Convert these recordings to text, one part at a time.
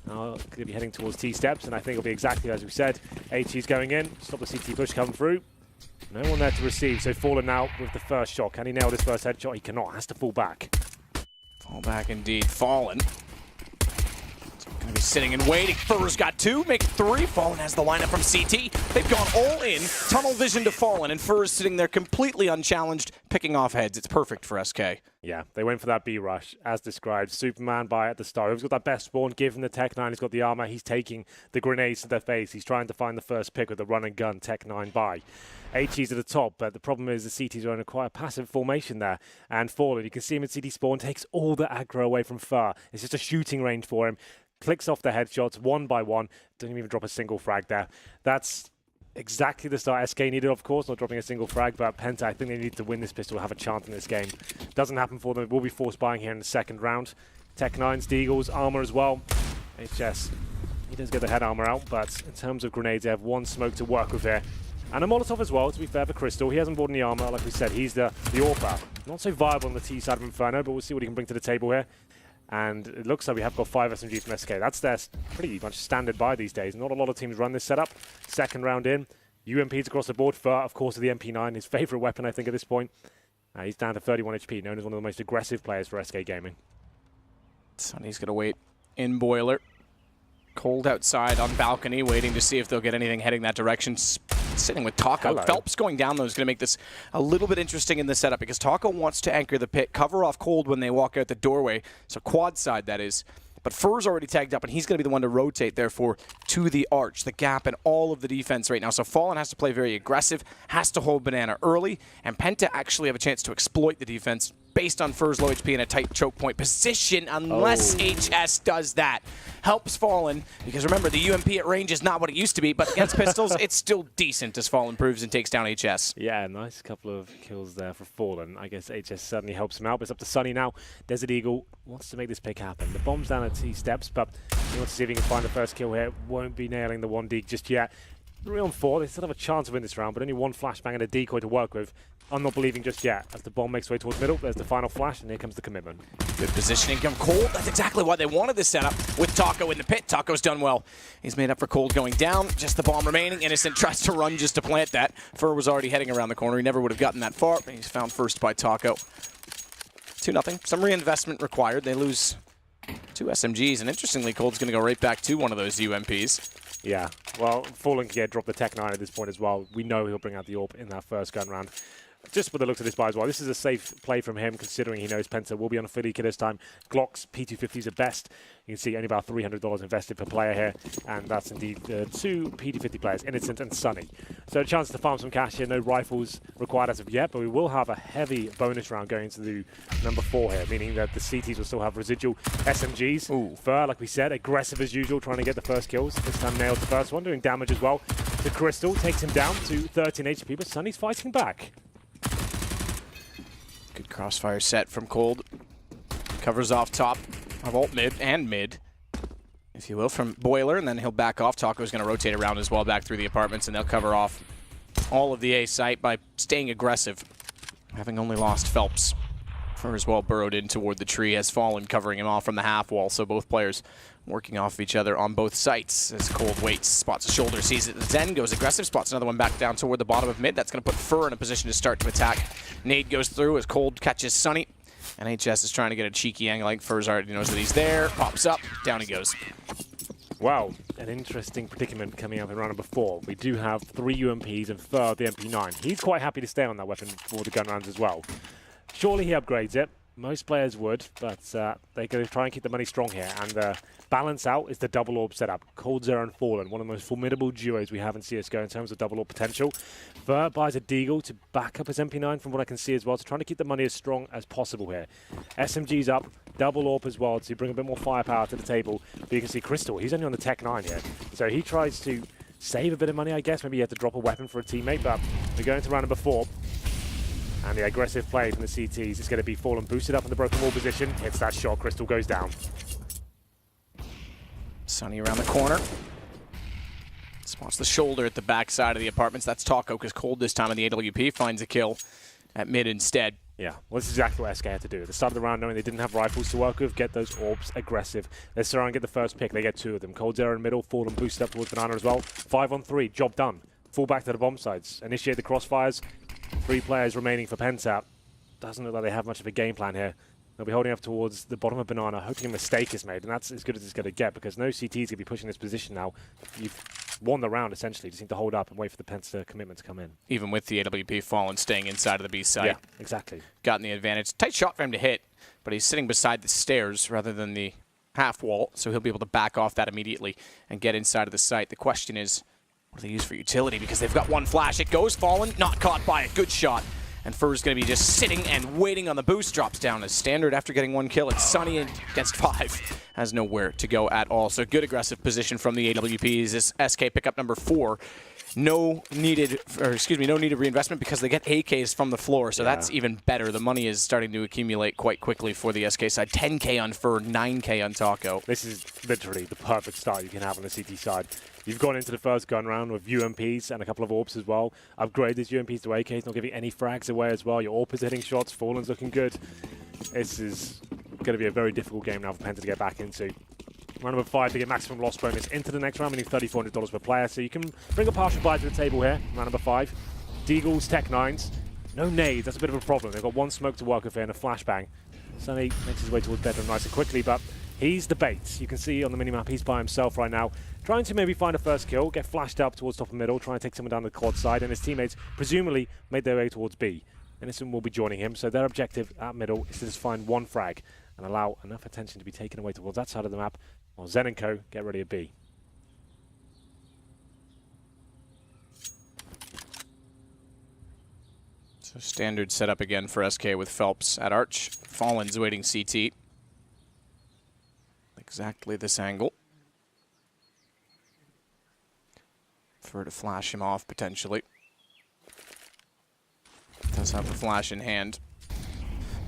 Now going to be heading towards T-steps, and I think it'll be exactly as we said. HG's going in, stop the CT push coming through. No one there to receive, so Fallen now with the first shot. Can he nail this first headshot? He cannot, has to fall back. Fall back indeed, Fallen. Gonna be sitting and waiting. Fur's got 2, make it 3. Fallen has the lineup from CT. They've gone all in, tunnel vision to Fallen, and Fur's sitting there completely unchallenged, picking off heads. It's perfect for SK. Yeah, they went for that B rush, as described. Superman by at the start. Who's got that best spawn? Give him the Tech 9. He's got the armor. He's taking the grenades to their face. He's trying to find the first pick with the run and gun Tech 9 by. HG's at the top, but the problem is the CTs are in a quite a passive formation there. And Fallen, you can see him in CT spawn, takes all the aggro away from Fur. It's just a shooting range for him. Clicks off the headshots one by one. Doesn't even drop a single frag there. That's exactly the start SK needed, of course, not dropping a single frag, but Penta, I think they need to win this pistol, have a chance in this game. Doesn't happen for them. It will be forced buying here in the second round. Tech 9's, Deagle's, armor as well. HS, he does get the head armor out, but in terms of grenades, they have one smoke to work with here. And a Molotov as well, to be fair for Crystal. He hasn't bought any armor, like we said. He's the AWPer. Not so viable on the T side of Inferno, but we'll see what he can bring to the table here. And it looks like we have got 5 SMG from SK. That's their pretty much standard buy these days. Not a lot of teams run this setup. Second round in. UMPs across the board. Fur, of course, the MP9, his favorite weapon, I think, at this point. He's down to 31 HP, known as one of the most aggressive players for SK Gaming. Sunny's going to wait in Boiler. Cold outside on balcony, waiting to see if they'll get anything heading that direction. Sitting with Taco. Hello. Phelps going down, though, is going to make this a little bit interesting in the setup because Taco wants to anchor the pit, cover off Cold when they walk out the doorway. So quad side, that is. But Fur's already tagged up, and he's going to be the one to rotate, therefore, to the arch, the gap, and all of the defense right now. So Fallen has to play very aggressive, has to hold Banana early, and Penta actually have a chance to exploit the defense based on Fur's low HP in a tight choke point position, unless HS does that. Helps Fallen, because remember, the UMP at range is not what it used to be, but against pistols, it's still decent as Fallen proves and takes down HS. Yeah, nice couple of kills there for Fallen. I guess HS certainly helps him out, but it's up to Sunny now. Desert Eagle wants to make this pick happen. The bomb's down at T-steps, but he wants to see if he can find the first kill here. Won't be nailing the 1 dig just yet. 3 on 4, they still have a chance to win this round, but only 1 flashbang and a decoy to work with. I'm not believing just yet. As the bomb makes its way towards middle, there's the final flash, and here comes the commitment. Good positioning from Cold. That's exactly why they wanted this setup with Taco in the pit. Taco's done well. He's made up for Cold going down. Just the bomb remaining. Innocent tries to run just to plant that. Fur was already heading around the corner. He never would have gotten that far. He's found first by Taco. 2-0. Some reinvestment required. They lose 2 SMGs, and interestingly, Cold's going to go right back to one of those UMPs. Yeah, well, Fallen can drop the Tech 9 at this point as well. We know he'll bring out the AWP in that first gun round. Just with the looks of this buy as well, this is a safe play from him, considering he knows Penta will be on a Philly kit this time. Glocks, P250s at best. You can see only about $300 invested per player here, and that's indeed 2 P250 players, Innocent and Sunny. So a chance to farm some cash here. No rifles required as of yet, but we will have a heavy bonus round going into the number 4 here, meaning that the CTs will still have residual SMGs. Ooh. Fur, like we said, aggressive as usual, trying to get the first kills. This time nailed the first one, doing damage as well. The Crystal takes him down to 13 HP, but Sunny's fighting back. Good crossfire set from Cold. Covers off top of ult mid and mid, if you will, from Boiler, and then he'll back off. Taco's going to rotate around as well back through the apartments, and they'll cover off all of the A site by staying aggressive, having only lost Phelps. Fur as well burrowed in toward the tree, has Fallen covering him off from the half wall, so both players working off each other on both sites as Cold waits, spots a shoulder, sees it. Zen goes aggressive, spots another one back down toward the bottom of mid. That's going to put Fur in a position to start to attack. Nade goes through as Cold catches Sunny, and HS is trying to get a cheeky angle. Like Fur's already knows that he's there, pops up, down he goes. Wow, an interesting predicament coming up in round number 4. We do have 3 UMPs and Fur the MP9. He's quite happy to stay on that weapon for the gun rounds as well. Surely he upgrades it. Most players would, but they're going to try and keep the money strong here. And balance out is the double AWP setup. Cold, Zero, and Fallen, one of the most formidable duos we have in CSGO in terms of double AWP potential. Fur buys a Deagle to back up his MP9 from what I can see as well, so trying to keep the money as strong as possible here. SMG's up, double AWP as well to bring a bit more firepower to the table. But you can see Crystal, he's only on the Tech 9 here. So he tries to save a bit of money, I guess. Maybe he had to drop a weapon for a teammate, but we're going to round number 4. And the aggressive play from the CTs is going to be Fallen boosted up in the broken wall position. Hits that shot, Crystal goes down. Sunny around the corner. Spots the shoulder at the back side of the apartments. That's Taco, because Cold this time in the AWP finds a kill at mid instead. Yeah, well, this is exactly what SK had to do. At the start of the round, knowing they didn't have rifles to work with, get those orbs aggressive. Let's try and get the first pick. They get 2 of them. Cold Zero in the middle, Fallen boosted up towards Banana as well. 5 on 3, job done. Fall back to the bomb sites. Initiate the crossfires. 3 players remaining for Penta. Doesn't look like they have much of a game plan here. They'll be holding up towards the bottom of Banana, hoping a mistake is made, and that's as good as it's going to get, because no CT is going to be pushing this position now. You've won the round, essentially. Just need to hold up and wait for the Penta commitment to come in. Even with the AWP Fallen staying inside of the B site. Yeah, exactly. Gotten the advantage. Tight shot for him to hit, but he's sitting beside the stairs rather than the half wall, so he'll be able to back off that immediately and get inside of the site. The question is, what do they use for utility? Because they've got 1 flash. It goes Fallen, not caught by a good shot. And Fur's going to be just sitting and waiting on the boost. Drops down as standard after getting 1 kill. It's Sunny against 5. Has nowhere to go at all. So good aggressive position from the AWPs. This SK pickup number 4. No needed reinvestment because they get AKs from the floor. So that's even better. The money is starting to accumulate quite quickly for the SK side. 10K on Fur, 9K on Taco. This is literally the perfect start you can have on the CT side. You've gone into the first gun round with UMPs and a couple of AWPs as well. Upgrade these UMPs to AKs, not giving any frags away as well. Your AWP is hitting shots, Fallen's looking good. This is going to be a very difficult game now for Penta to get back into. Round number 5 to get maximum loss bonus into the next round, meaning $3,400 per player. So you can bring a partial buy to the table here. Round number 5. Deagles, Tech 9s. No nades, that's a bit of a problem. They've got 1 smoke to work with here and a flashbang. Sunny makes his way towards bedroom nice and quickly, but he's the bait. You can see on the minimap he's by himself right now, trying to maybe find a first kill, get flashed up towards top and middle, try and take someone down the quad side, and his teammates presumably made their way towards B. Innocent will be joining him, so their objective at middle is to just find 1 frag and allow enough attention to be taken away towards that side of the map, while Zen and Co get ready at B. So standard setup again for SK with Phelps at Arch. Fallen's waiting CT. Exactly this angle. For to flash him off potentially. Does have the flash in hand.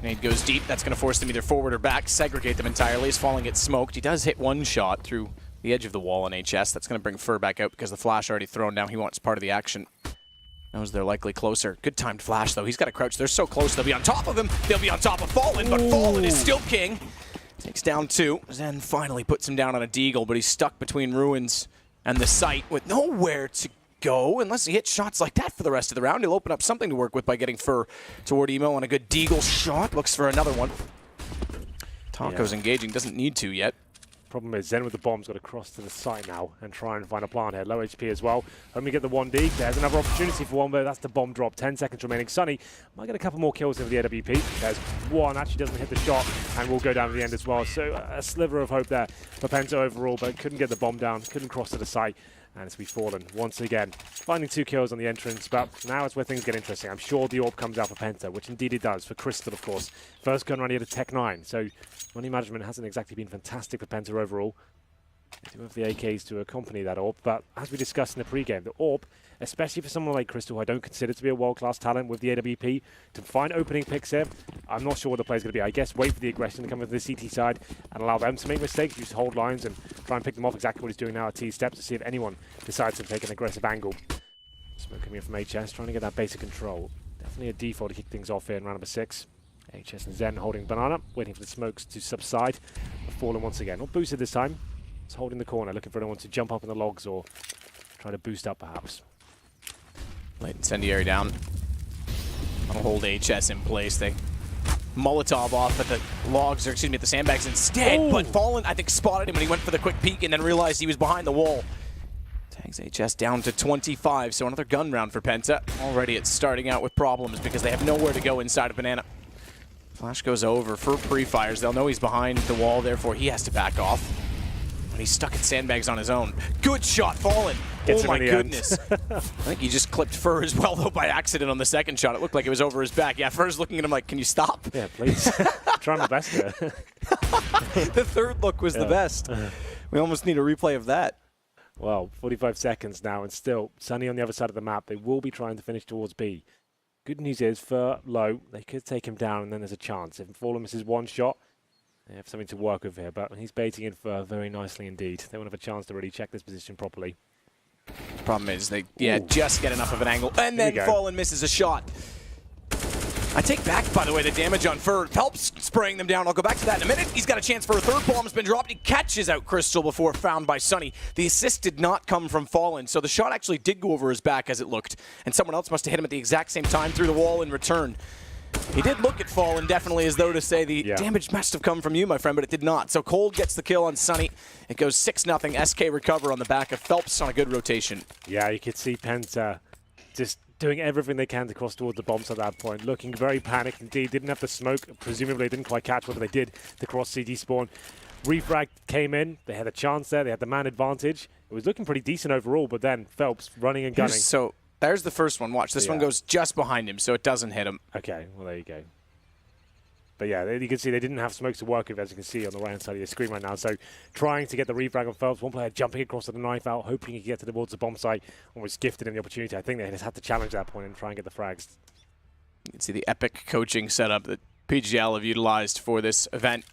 Nade goes deep. That's going to force them either forward or back. Segregate them entirely as Fallen gets smoked. He does hit 1 shot through the edge of the wall on HS. That's going to bring Fur back out because the flash already thrown down. He wants part of the action. Knows they're likely closer. Good timed flash though. He's got to crouch. They're so close. They'll be on top of him. They'll be on top of Fallen, but Fallen is still king. Takes down 2. Zen finally puts him down on a deagle, but he's stuck between ruins and the site with nowhere to go. Unless he hits shots like that for the rest of the round, he'll open up something to work with by getting Fur toward Emo on a good deagle shot. Looks for another one. Taco's engaging, doesn't need to yet. Problem is, Zen with the bomb's got to cross to the site now and try and find a plant here. Low HP as well. Let me get the 1D. There's another opportunity for one, but that's the bomb drop. 10 seconds remaining. Sunny might get a couple more kills over the AWP. There's 1, actually doesn't hit the shot and will go down to the end as well. So a sliver of hope there for Penta overall, but couldn't get the bomb down, couldn't cross to the site. And it's Fallen once again, finding 2 kills on the entrance, but now it's where things get interesting. I'm sure the AWP comes out for Penta, which indeed it does, for Crystal, of course. First gun run here to Tech 9, so money management hasn't exactly been fantastic for Penta overall. They do have the AKs to accompany that AWP, but as we discussed in the pre-game, the AWP, especially for someone like Crystal, who I don't consider to be a world-class talent with the AWP, to find opening picks here, I'm not sure what the play's going to be. I guess wait for the aggression to come with the CT side and allow them to make mistakes, use hold lines and try and pick them off, exactly what he's doing now at T steps, to see if anyone decides to take an aggressive angle. Smoke coming in from HS, trying to get that basic control. Definitely a default to kick things off here in round number 6. HS and Zen holding Banana, waiting for the smokes to subside. Fallen once again, not boosted this time. It's holding the corner, looking for anyone to jump up in the logs or try to boost up perhaps. Late incendiary down. I'll hold HS in place. They Molotov off at the logs, or excuse me, at the sandbags instead. But Fallen, I think, spotted him when he went for the quick peek and then realized he was behind the wall. Tags HS down to 25, so another gun round for Penta. Already it's starting out with problems because they have nowhere to go inside of Banana. Flash goes over for pre-fires. They'll know he's behind the wall, therefore he has to back off. When he's stuck in sandbags on his own. Good shot, Fallen. Oh my goodness. I think he just clipped Fur as well, though, by accident on the second shot. It looked like it was over his back. Yeah, Fur's looking at him like, can you stop? Yeah, please. Try my best here. The third look was the best. We almost need a replay of that. Well, 45 seconds now, and still Sunny on the other side of the map. They will be trying to finish towards B. Good news is, Fur low, they could take him down, and then there's a chance. If Fallen misses 1 shot, they have something to work with here, but he's baiting in Fur very nicely indeed. They won't have a chance to really check this position properly. Problem is, they just get enough of an angle, and then Fallen misses a shot. I take back, by the way, the damage on Fur. Phelps spraying them down. I'll go back to that in a minute. He's got a chance for a third. Bomb's been dropped. He catches out Crystal before found by Sunny. The assist did not come from Fallen, so the shot actually did go over his back as it looked, and someone else must have hit him at the exact same time through the wall in return. He did look at Fallen definitely as though to say the damage must have come from you, my friend, but it did not. So Cold gets the kill on Sunny. It goes 6-0. SK recover on the back of Phelps on a good rotation. Yeah, you could see Penta just doing everything they can to cross towards the bombs at that point, looking very panicked indeed. Didn't have the smoke, presumably didn't quite catch what they did to cross CT spawn. Refrag came in, they had a chance there, they had the man advantage. It was looking pretty decent overall, but then Phelps running and gunning. So there's the first one, watch. This one goes just behind him, so it doesn't hit him. Okay, well there you go. But yeah, you can see they didn't have smokes to work with, as you can see on the right-hand side of your screen right now. So trying to get the refrag on Phelps, one player jumping across to the knife out, hoping he could get towards the bomb site, and was gifted him the opportunity. I think they just had to challenge that point and try and get the frags. You can see the epic coaching setup that PGL have utilized for this event.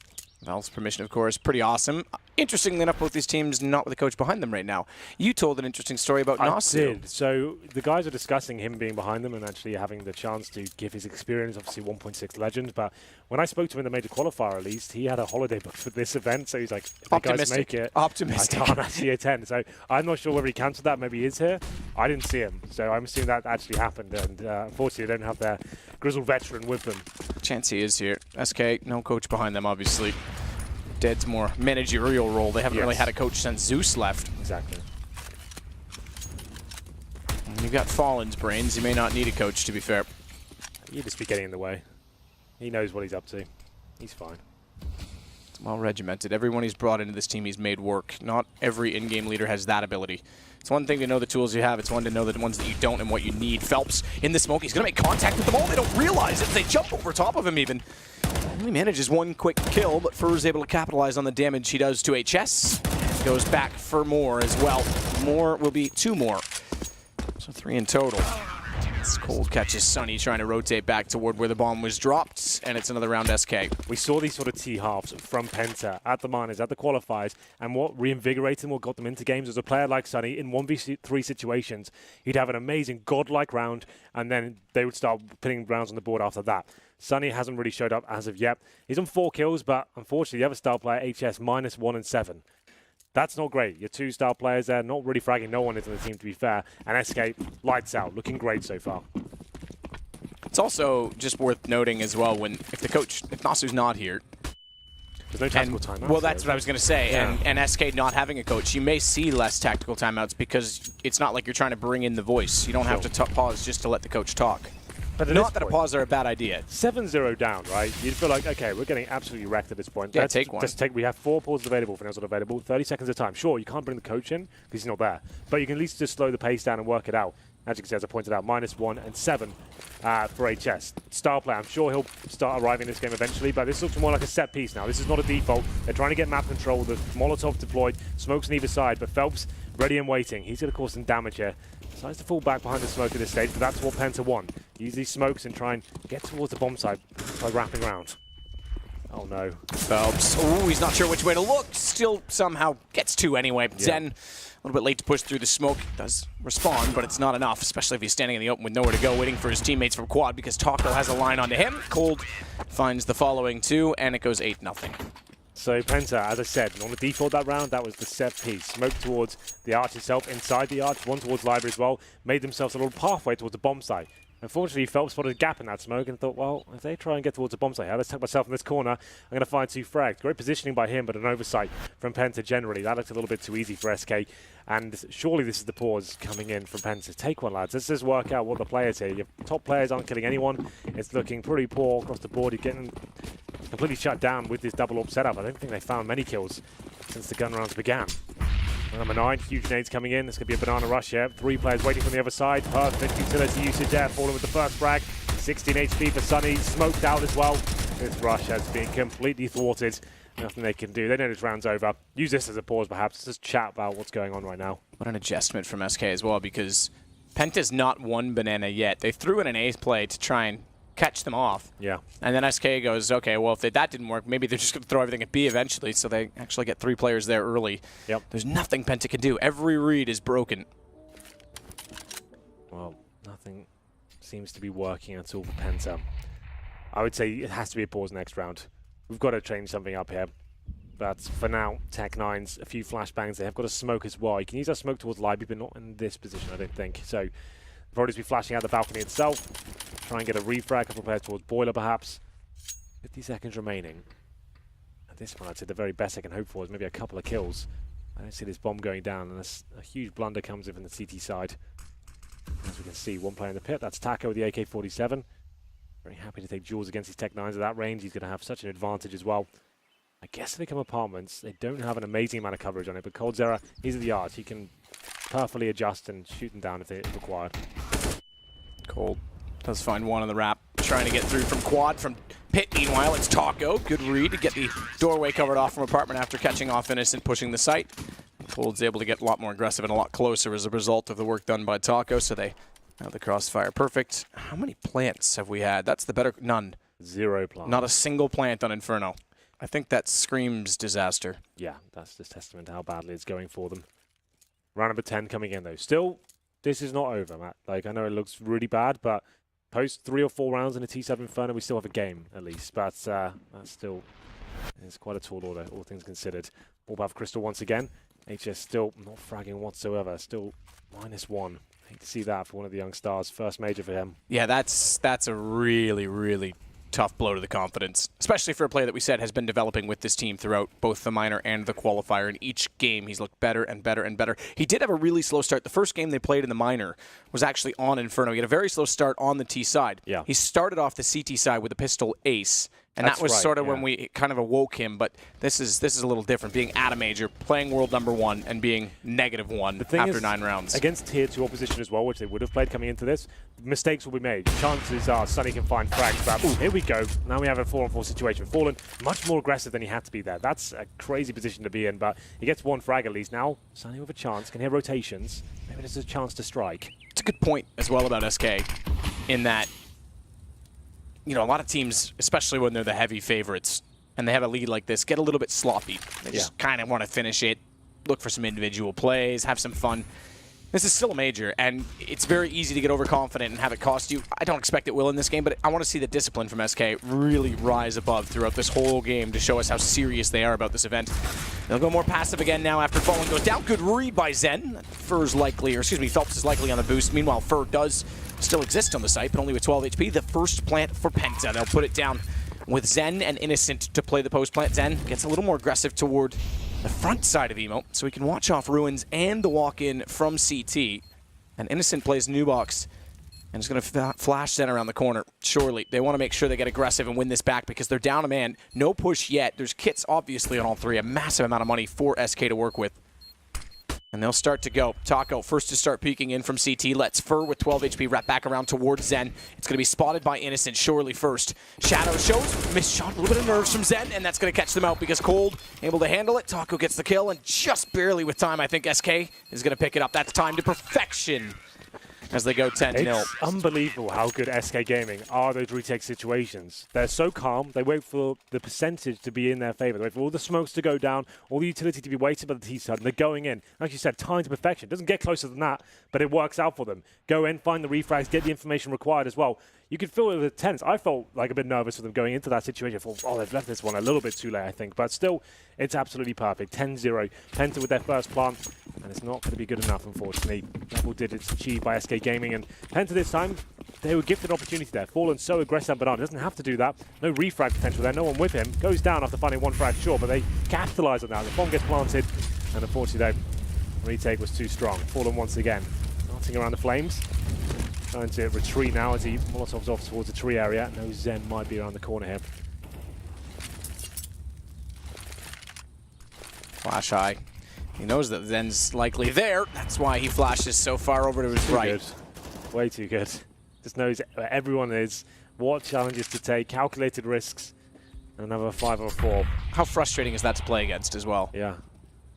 Valve's permission, of course, pretty awesome. Interestingly enough, both these teams not with a coach behind them right now. You told an interesting story about Nasu. I did. So the guys are discussing him being behind them and actually having the chance to give his experience, obviously 1.6 legend. But when I spoke to him in the major qualifier, at least, he had a holiday booked for this event. So he's like, if the guys make it, optimistic. I can't actually attend. So I'm not sure whether he cancelled that. Maybe he is here. I didn't see him. So I'm assuming that actually happened. And unfortunately, they don't have their grizzled veteran with them. Chance he is here. SK, no coach behind them, obviously. Dead's more managerial role. They haven't really had a coach since Zeus left. Exactly. And you've got Fallen's brains. You may not need a coach, to be fair. He'd just be getting in the way. He knows what he's up to. He's fine. It's well regimented. Everyone he's brought into this team he's made work. Not every in-game leader has that ability. It's one thing to know the tools you have. It's one to know the ones that you don't and what you need. Phelps in the smoke. He's going to make contact with them all. They don't realize it. They jump over top of him even. He manages one quick kill, but Fur is able to capitalize on the damage he does to HS. And goes back for more as well. More will be 2 more. So 3 in total. This Cold catches Sunny trying to rotate back toward where the bomb was dropped, and it's another round SK. We saw these sort of T-halves from Penta at the minors, at the qualifiers, and what reinvigorated them, what got them into games was a player like Sunny in 1v3 situations. He'd have an amazing godlike round, and then they would start putting rounds on the board after that. Sunny hasn't really showed up as of yet. He's on 4 kills, but unfortunately the other star player, HS, -1 and 7. That's not great. Your 2 star players there, not really fragging no one into the team, to be fair. And SK, lights out, looking great so far. It's also just worth noting as well, if Nasu's not here. There's no tactical timeouts. Well, that's what I was going to say. Yeah. And SK not having a coach, you may see less tactical timeouts because it's not like you're trying to bring in the voice. You don't have to pause just to let the coach talk. But not that a pause are a bad idea. 7-0 down, right? You'd feel like, okay, we're getting absolutely wrecked at this point. Yeah, take one. We have 4 pauses available for not available, 30 seconds of time. Sure, you can't bring the coach in because he's not there, but you can at least just slow the pace down and work it out. As you can see, as I pointed out, -1 and 7 for HS. Star player, I'm sure he'll start arriving in this game eventually, but this looks more like a set piece now. This is not a default. They're trying to get map control. The Molotov deployed, smokes on either side, but Phelps ready and waiting. He's going to cause some damage here. Decides to fall back behind the smoke at this stage, but that's what Penta want. Use these smokes and try and get towards the bomb site by wrapping around. Oh no. Phelps. Oh, he's not sure which way to look. Still somehow gets 2 anyway. Yeah. Zen, a little bit late to push through the smoke. Does respond, but it's not enough, especially if he's standing in the open with nowhere to go, waiting for his teammates from quad because Taco has a line onto him. Cold finds the following 2, and it goes 8-0. So Penta, as I said, on the default that round, that was the set piece. Smoke towards the arch itself, inside the arch, one towards library as well. Made themselves a little pathway towards the bomb site. Unfortunately, Phelps spotted a gap in that smoke and thought, well, if they try and get towards the bomb site, let's tuck myself in this corner. I'm going to find 2 frags. Great positioning by him, but an oversight from Penta generally. That looked a little bit too easy for SK. And surely this is the pause coming in from Penta. Take one, lads. Let's just work out what the players here. Your top players aren't killing anyone. It's looking pretty poor across the board. You're getting completely shut down with this double AWP setup. I don't think they found many kills since the gun rounds began. Number 9, huge nades coming in. This could be a banana rush here. 3 players waiting from the other side. Perfect utility usage there. Falling with the first frag. 16 HP for Sunny. Smoked out as well. This rush has been completely thwarted. Nothing they can do. They know this round's over. Use this as a pause, perhaps. Just chat about what's going on right now. What an adjustment from SK as well, because Penta's not won banana yet. They threw in an ace play to try and catch them off. Yeah. And then SK goes, okay, well, if that didn't work, maybe they're just going to throw everything at B eventually, so they actually get 3 players there early. Yep. There's nothing Penta can do. Every read is broken. Well, nothing seems to be working at all for Penta. I would say it has to be a pause next round. We've got to change something up here. But for now, Tech9's a few flashbangs. They have got a smoke as well. You can use that smoke towards Libby, but not in this position, I don't think. So, probably just be flashing out the balcony itself. Try and get a refrag, prepare towards Boiler, perhaps. 50 seconds remaining. At this one, I'd say the very best I can hope for is maybe a couple of kills. I don't see this bomb going down, and a huge blunder comes in from the CT side. As we can see, one player in the pit. That's Taco with the AK-47. Very happy to take Jules against his Tech9s at that range. He's going to have such an advantage as well. I guess if they come apartments, they don't have an amazing amount of coverage on it, but coldzera, he's at the arch. He can perfectly adjust and shoot them down if required. Cold does find one on the wrap, trying to get through from quad. From pit, meanwhile, it's Taco. Good read to get the doorway covered off from apartment after catching off Innocent, pushing the site. Cold's able to get a lot more aggressive and a lot closer as a result of the work done by Taco, so they have the crossfire. Perfect. How many plants have we had? That's the better... None. 0 plants. Not a single plant on Inferno. I think that screams disaster. Yeah, that's just testament to how badly it's going for them. Round number 10 coming in, though. Still, this is not over, Matt. Like, I know it looks really bad, but post 3 or 4 rounds in a T7 Inferno, we still have a game, at least. But that's still... It's quite a tall order, all things considered. Orb have Crystal once again. HS still not fragging whatsoever. Still -1. Hate to see that for one of the young stars. First major for him. Yeah, that's a really, really tough blow to the confidence, especially for a player that we said has been developing with this team throughout both the minor and the qualifier. In each game, he's looked better and better and better. He did have a really slow start. The first game they played in the minor was actually on Inferno. He had a very slow start on the T side. Yeah. He started off the CT side with a pistol ace, and That's that was right, sort of yeah. when we kind of awoke him. But this is a little different, being at a major, playing world #1, and being -1 after 9 rounds. Against tier 2 opposition as well, which they would have played coming into this, mistakes will be made. Chances are Sunny can find frags, but here we go. Now we have a 4-on-4 situation. Fallen much more aggressive than he had to be there. That's a crazy position to be in, but he gets 1 frag at least. Now Sunny with a chance, can hear rotations. Maybe there's a chance to strike. It's a good point as well about SK in that, you know, a lot of teams, especially when they're the heavy favorites and they have a lead like this, get a little bit sloppy. They just kind of want to finish it, look for some individual plays, have some fun. This is still a major, and it's very easy to get overconfident and have it cost you. I don't expect it will in this game, but I want to see the discipline from SK really rise above throughout this whole game to show us how serious they are about this event. They'll go more passive again now after Fallen goes down. Good read by Zen. Phelps is likely on the boost. Meanwhile, Fur does still exist on the site, but only with 12 HP. The first plant for Penta. They'll put it down with Zen and Innocent to play the post plant. Zen gets a little more aggressive toward the front side of Emo, so he can watch off Ruins and the walk-in from CT. And Innocent plays new box and is going to flash Zen around the corner. Surely, they want to make sure they get aggressive and win this back because they're down a man. No push yet. There's kits, obviously, on all 3. A massive amount of money for SK to work with. And they'll start to go. Taco first to start peeking in from CT. Lets Fur with 12 HP wrap back around towards Zen. It's going to be spotted by Innocent, surely first. Shadow shows, missed shot, a little bit of nerves from Zen, and that's going to catch them out because Cold able to handle it. Taco gets the kill, and just barely with time, I think SK is going to pick it up. That's time to perfection as they go 10-0. It's unbelievable how good SK Gaming are those retake situations. They're so calm. They wait for the percentage to be in their favor. They wait for all the smokes to go down, all the utility to be weighted by the T side, and they're going in. Like you said, time to perfection. It doesn't get closer than that, but it works out for them. Go in, find the refrags, get the information required as well. You could feel it was tense. I felt like a bit nervous for them going into that situation. I thought, oh, they've left this one a little bit too late, I think. But still, it's absolutely perfect. 10-0. Penta with their first plant. And it's not going to be good enough, unfortunately. Double digits achieved by SK Gaming. And Penta this time, they were gifted an opportunity there. Fallen so aggressive, but doesn't have to do that. No refrag potential there. No one with him. Goes down after finding 1 frag, sure. But they capitalize on that. The bomb gets planted. And unfortunately, the retake was too strong. Fallen once again. Darting around the flames. Trying to retreat now as he Molotovs off towards the tree area. No, Zen might be around the corner here. Flash high. He knows that Zen's likely there. That's why he flashes so far over to his right. Good. Way too good. Just knows where everyone is, what challenges to take, calculated risks, and another 5 or 4. How frustrating is that to play against as well? Yeah.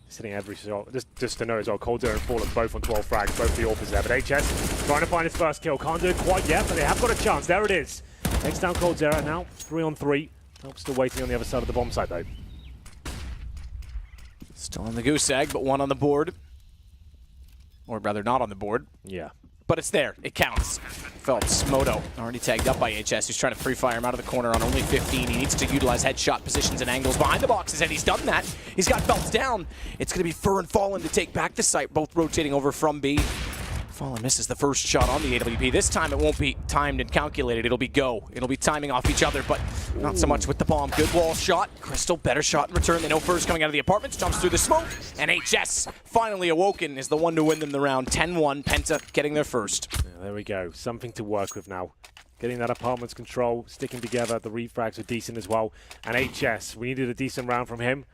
Hitting every shot. Just to know as well, coldzera and Fallen both on 12 frags, both the AWPers there. But HS trying to find his first kill. Can't do it quite yet, but they have got a chance. There it is. Takes down coldzera now. 3 on 3. Phelps still waiting on the other side of the bomb site though. Still on the goose egg, but 1 on the board. Or rather not on the board. Yeah. but it's there. It counts. Phelps, Moto, already tagged up by HS, who's trying to pre-fire him out of the corner on only 15. He needs to utilize headshot positions and angles behind the boxes, and he's done that. He's got Phelps down. It's going to be Fur and Fallen to take back the site, both rotating over from B. Fallen misses the first shot on the AWP. This time it won't be timed and calculated. It'll be go. It'll be timing off each other, but not so much with the bomb. Good wall shot. Crystal, better shot in return. They know Fur's coming out of the apartments, jumps through the smoke, and HS, finally awoken, is the one to win them the round. 10-1, Penta getting their first. Yeah, there we go. Something to work with now. Getting that apartment's control, sticking together. The refrags were decent as well. And HS, we needed a decent round from him.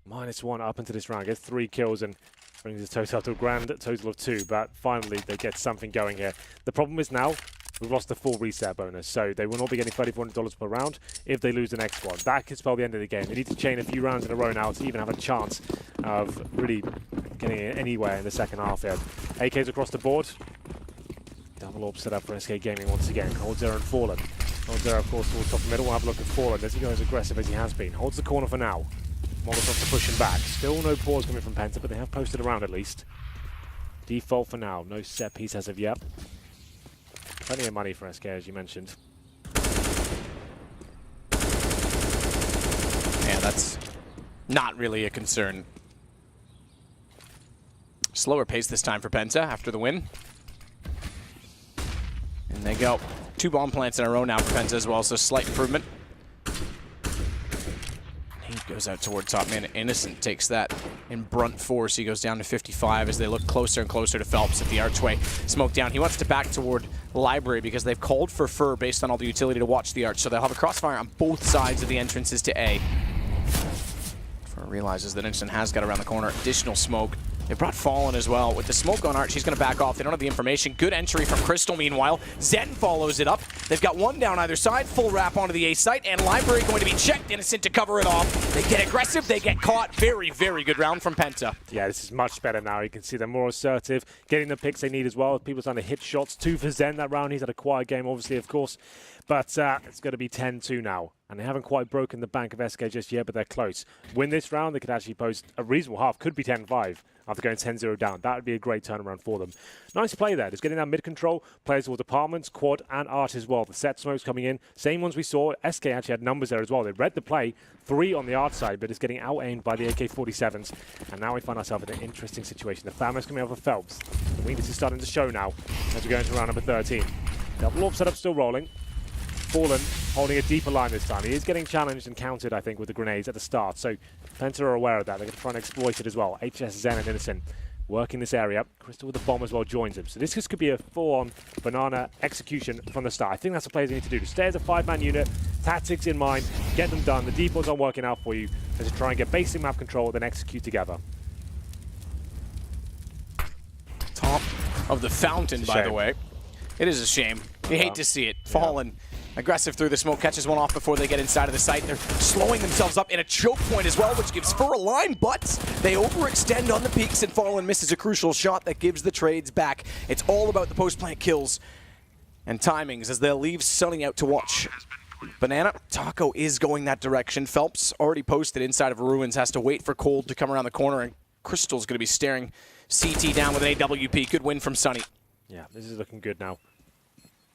-1 up into this round. Gets 3 kills and brings his total to a grand total of 2, but finally they get something going here. The problem is now we've lost the full reset bonus, so they will not be getting $3,400 per round if they lose the next one. That could spell the end of the game. They need to chain a few rounds in a row now to even have a chance of really getting it anywhere in the second half here. AKs across the board. Double orb set up for SK Gaming once again. Cold Zero and Fallen. Cold Zero, of course, towards top middle. We'll have a look at Fallen. Does he go as aggressive as he has been? Holds the corner for now. Molotov to push him back. Still no pause coming from Penta, but they have posted around at least. Default for now. No set piece as of yet. Plenty of money for SK, as you mentioned. Yeah, that's not really a concern. Slower pace this time for Penta after the win. And they go. 2 bomb plants in a row now for Penta as well, so slight improvement. He goes out toward top man. Innocent takes that in brunt force. He goes down to 55 as they look closer and closer to Phelps at the archway. Smoke down. He wants to back toward Library because they've called for Fur based on all the utility to watch the arch. So they'll have a crossfire on both sides of the entrances to A. Fur realizes that Innocent has got around the corner. Additional smoke. They brought Fallen as well. With the smoke on Arch, he's going to back off. They don't have the information. Good entry from Crystal, meanwhile. Zen follows it up. They've got one down either side. Full wrap onto the A site, and Library going to be checked. Innocent to cover it off. They get aggressive. They get caught. Very, very good round from Penta. Yeah, this is much better now. You can see they're more assertive, getting the picks they need as well. People trying to hit shots. 2 for Zen that round. He's had a quiet game, obviously, of course. But it's going to be 10-2 now. And they haven't quite broken the bank of SK just yet, but they're close. Win this round, they could actually post a reasonable half. Could be 10-5 after going 10-0 down. That would be a great turnaround for them. Nice play there. Just getting that mid-control. Players towards apartments, quad, and arch as well. The set smokes coming in. Same ones we saw. SK actually had numbers there as well. They read the play. 3 on the arch side, but it's getting out-aimed by the AK-47s. And now we find ourselves in an interesting situation. The Famous coming over Phelps. The weakness is starting to show now as we go into round number 13. Double orb setup still rolling. Fallen holding a deeper line this time. He is getting challenged and countered, I think, with the grenades at the start. So Penta are aware of that. They're going to try and exploit it as well. HS, Zen, and Innocent working this area. Crystal with the bomb as well joins him. So this could be a full-on banana execution from the start. I think that's what players need to do. To stay as a 5-man unit, tactics in mind, get them done. The defaults aren't working out for you. And to try and get basic map control, then execute together. Top of the fountain, by the way. It is a shame. You hate to see it. Fallen. Aggressive through the smoke, catches one off before they get inside of the site. They're slowing themselves up in a choke point as well, which gives Fur a line, but they overextend on the peaks, and Fallen misses a crucial shot that gives the trades back. It's all about the post-plant kills and timings as they'll leave Sunny out to watch. Banana, Taco is going that direction. Phelps already posted inside of Ruins, has to wait for Cold to come around the corner, and Crystal's going to be staring CT down with an AWP. Good win from Sunny. Yeah, this is looking good now.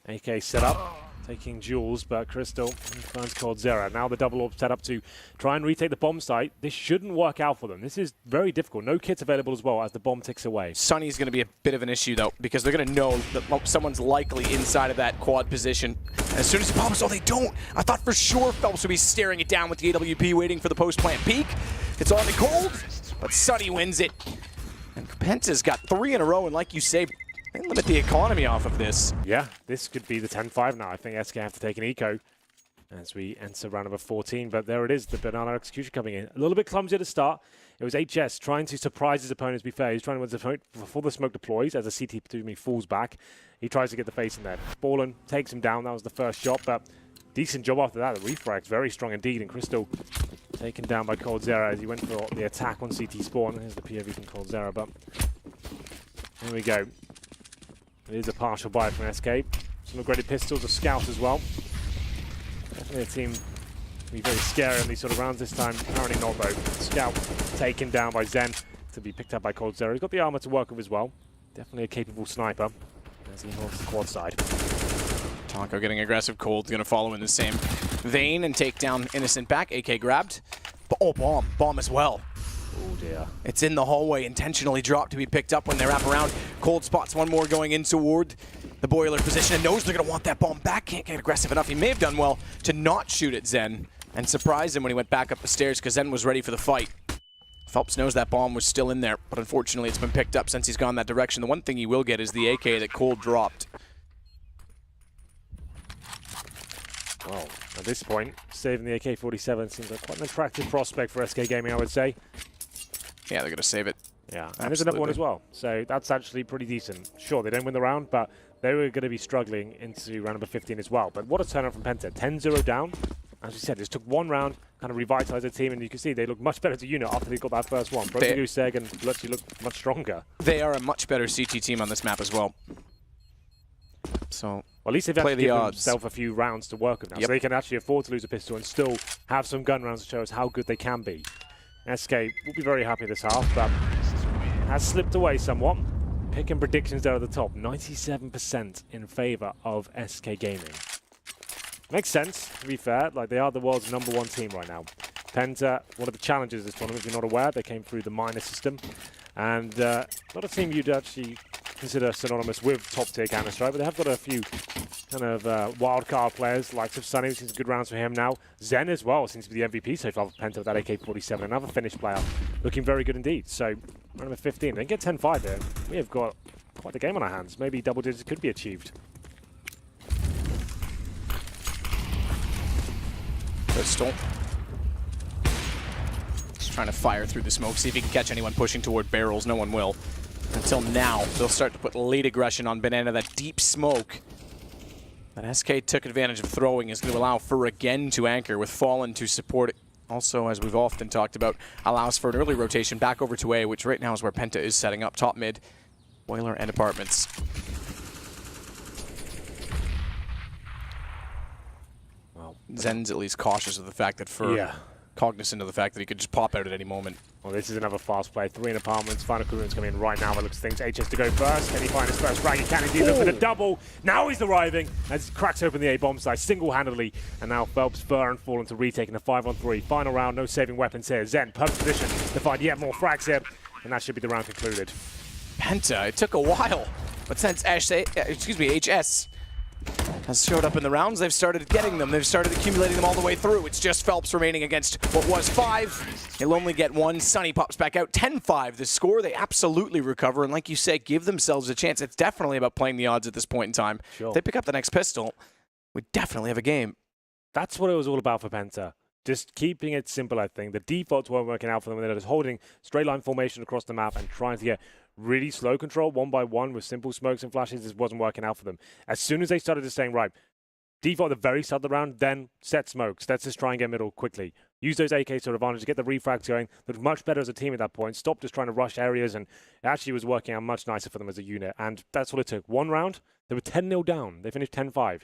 AK set up. Taking Jules, but Crystal finds Cold Zero. Now the double orb set up to try and retake the bomb site. This shouldn't work out for them. This is very difficult. No kits available as well as the bomb ticks away. Sunny's going to be a bit of an issue, though, because they're going to know that someone's likely inside of that quad position. And as soon as he pops, oh, they don't. I thought for sure Phelps would be staring it down with the AWP, waiting for the post-plant peak. It's on the Cold, but Sunny wins it. And Penta's got 3 in a row, and like you say, they limit the economy off of this. Yeah, this could be the 10-5 now. I think SK have to take an eco as we enter round number 14. But there it is, the banana execution coming in. A little bit clumsy at the start. It was HS trying to surprise his opponents, to be fair. He's trying to win the opponent before the smoke deploys as the CT to me falls back. He tries to get the face in there. Fallen takes him down. That was the first shot, but decent job after that. The refrag's very strong indeed. And Crystal taken down by Cold Zero as he went for the attack on CT spawn. Here's the POV from Cold Zero, but here we go. It is a partial buy from SK. Some upgraded pistols, a scout as well. Definitely a team to be very scary in these sort of rounds this time. Apparently not though. Scout taken down by Zen to be picked up by Cold Zero. He's got the armor to work with as well. Definitely a capable sniper. as he holds the quad side. Taco getting aggressive. Cold's going to follow in the same vein and take down Innocent back. AK grabbed. Oh, bomb. Bomb as well. Oh dear. It's in the hallway, intentionally dropped to be picked up when they wrap around. Cold spots one more going in toward the boiler position and knows they're going to want that bomb back. Can't get aggressive enough. He may have done well to not shoot at Zen and surprise him when he went back up the stairs because Zen was ready for the fight. Phelps knows that bomb was still in there, but unfortunately it's been picked up since he's gone that direction. The one thing he will get is the AK that Cold dropped. Well, at this point, saving the AK-47 seems like quite an attractive prospect for SK Gaming, I would say. Yeah, they're going to save it. Yeah, and there's another one as well. So that's actually pretty decent. Sure, they don't win the round, but they were going to be struggling into round number 15 as well. But what a turnout from Penta. 10-0 down. As you said, just took one round, kind of revitalized the team, and you can see they look much better as a unit after they got that first one. Broke the goose egg and actually look much stronger. They are a much better CT team on this map as well. So, well, at least they've actually given themselves a few rounds to work with now. Yep. So they can actually afford to lose a pistol and still have some gun rounds to show us how good they can be. SK will be very happy this half, but has slipped away somewhat. Picking predictions there at the top, 97% in favor of SK Gaming. Makes sense, to be fair. Like, they are the world's #1 team right now. Penta, one of the challenges of this tournament, if you're not aware, they came through the minor system. And not a team you'd actually consider synonymous with top-tier Counter-Strike, but they have got a few kind of wild card players, likes of Sunny, which is good rounds for him now. Zen as well seems to be the MVP so far for Penta with that AK-47. Another finished player, looking very good indeed. So, round number 15. They can get 10-5 there. We have got quite the game on our hands. Maybe double digits could be achieved. Pistol. Just trying to fire through the smoke, see if he can catch anyone pushing toward barrels. No one will. Until now, they'll start to put late aggression on Banana. That deep smoke that SK took advantage of throwing is going to allow Fur again to anchor with Fallen to support it. Also, as we've often talked about, allows for an early rotation back over to A, which right now is where Penta is setting up. Top mid, boiler and apartments. Well, Zen's at least cautious of the fact that Fur, cognizant of the fact that he could just pop out at any moment. Well, this is another fast play. 3 in apartments. Final Kurin's coming in right now. That looks things. HS to go first. Can he find his first frag? He can indeed. Look for the double. Now he's arriving as he cracks open the A-bomb side single-handedly. And now Phelps, Fur, and Fallen to retaking a 5-on-3. Final round. No saving weapons here. Zen, perfect position to find yet more frags here. And that should be the round concluded. Penta, it took a while. But since HS has showed up in the rounds, they've started getting them. They've started accumulating them all the way through. It's just Phelps remaining against what was 5. He'll only get 1. Sunny pops back out. 10-5 the score. They absolutely recover. And like you say, give themselves a chance. It's definitely about playing the odds at this point in time. Sure. If they pick up the next pistol, we definitely have a game. That's what it was all about for Penta. Just keeping it simple, I think. The defaults weren't working out for them. They're just holding straight line formation across the map and trying to get really slow control one by one with simple smokes and flashes. This wasn't working out for them. As soon as they started just saying, right, default at the very start of the round, then set smokes. Let's just try and get middle quickly. Use those AKs to advantage to get the refrags going. Looked much better as a team at that point. Stopped just trying to rush areas, and it actually was working out much nicer for them as a unit. And that's what it took. One round, they were 10-0 down. They finished 10-5.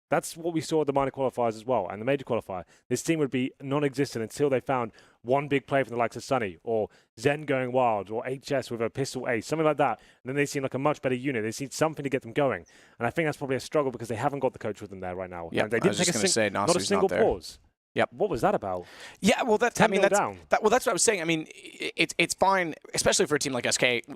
That's what we saw at the minor qualifiers as well, and the major qualifier. This team would be non-existent until they found one big play from the likes of Sunny, or Zen going wild, or HS with a pistol ace, something like that. And then they seem like a much better unit. They need something to get them going. And I think that's probably a struggle because they haven't got the coach with them there right now. Yeah, they didn't take not a single pause. Yep. What was that about? Yeah, well, that's down. Well, that's what I was saying. I mean, it's fine, especially for a team like SK. If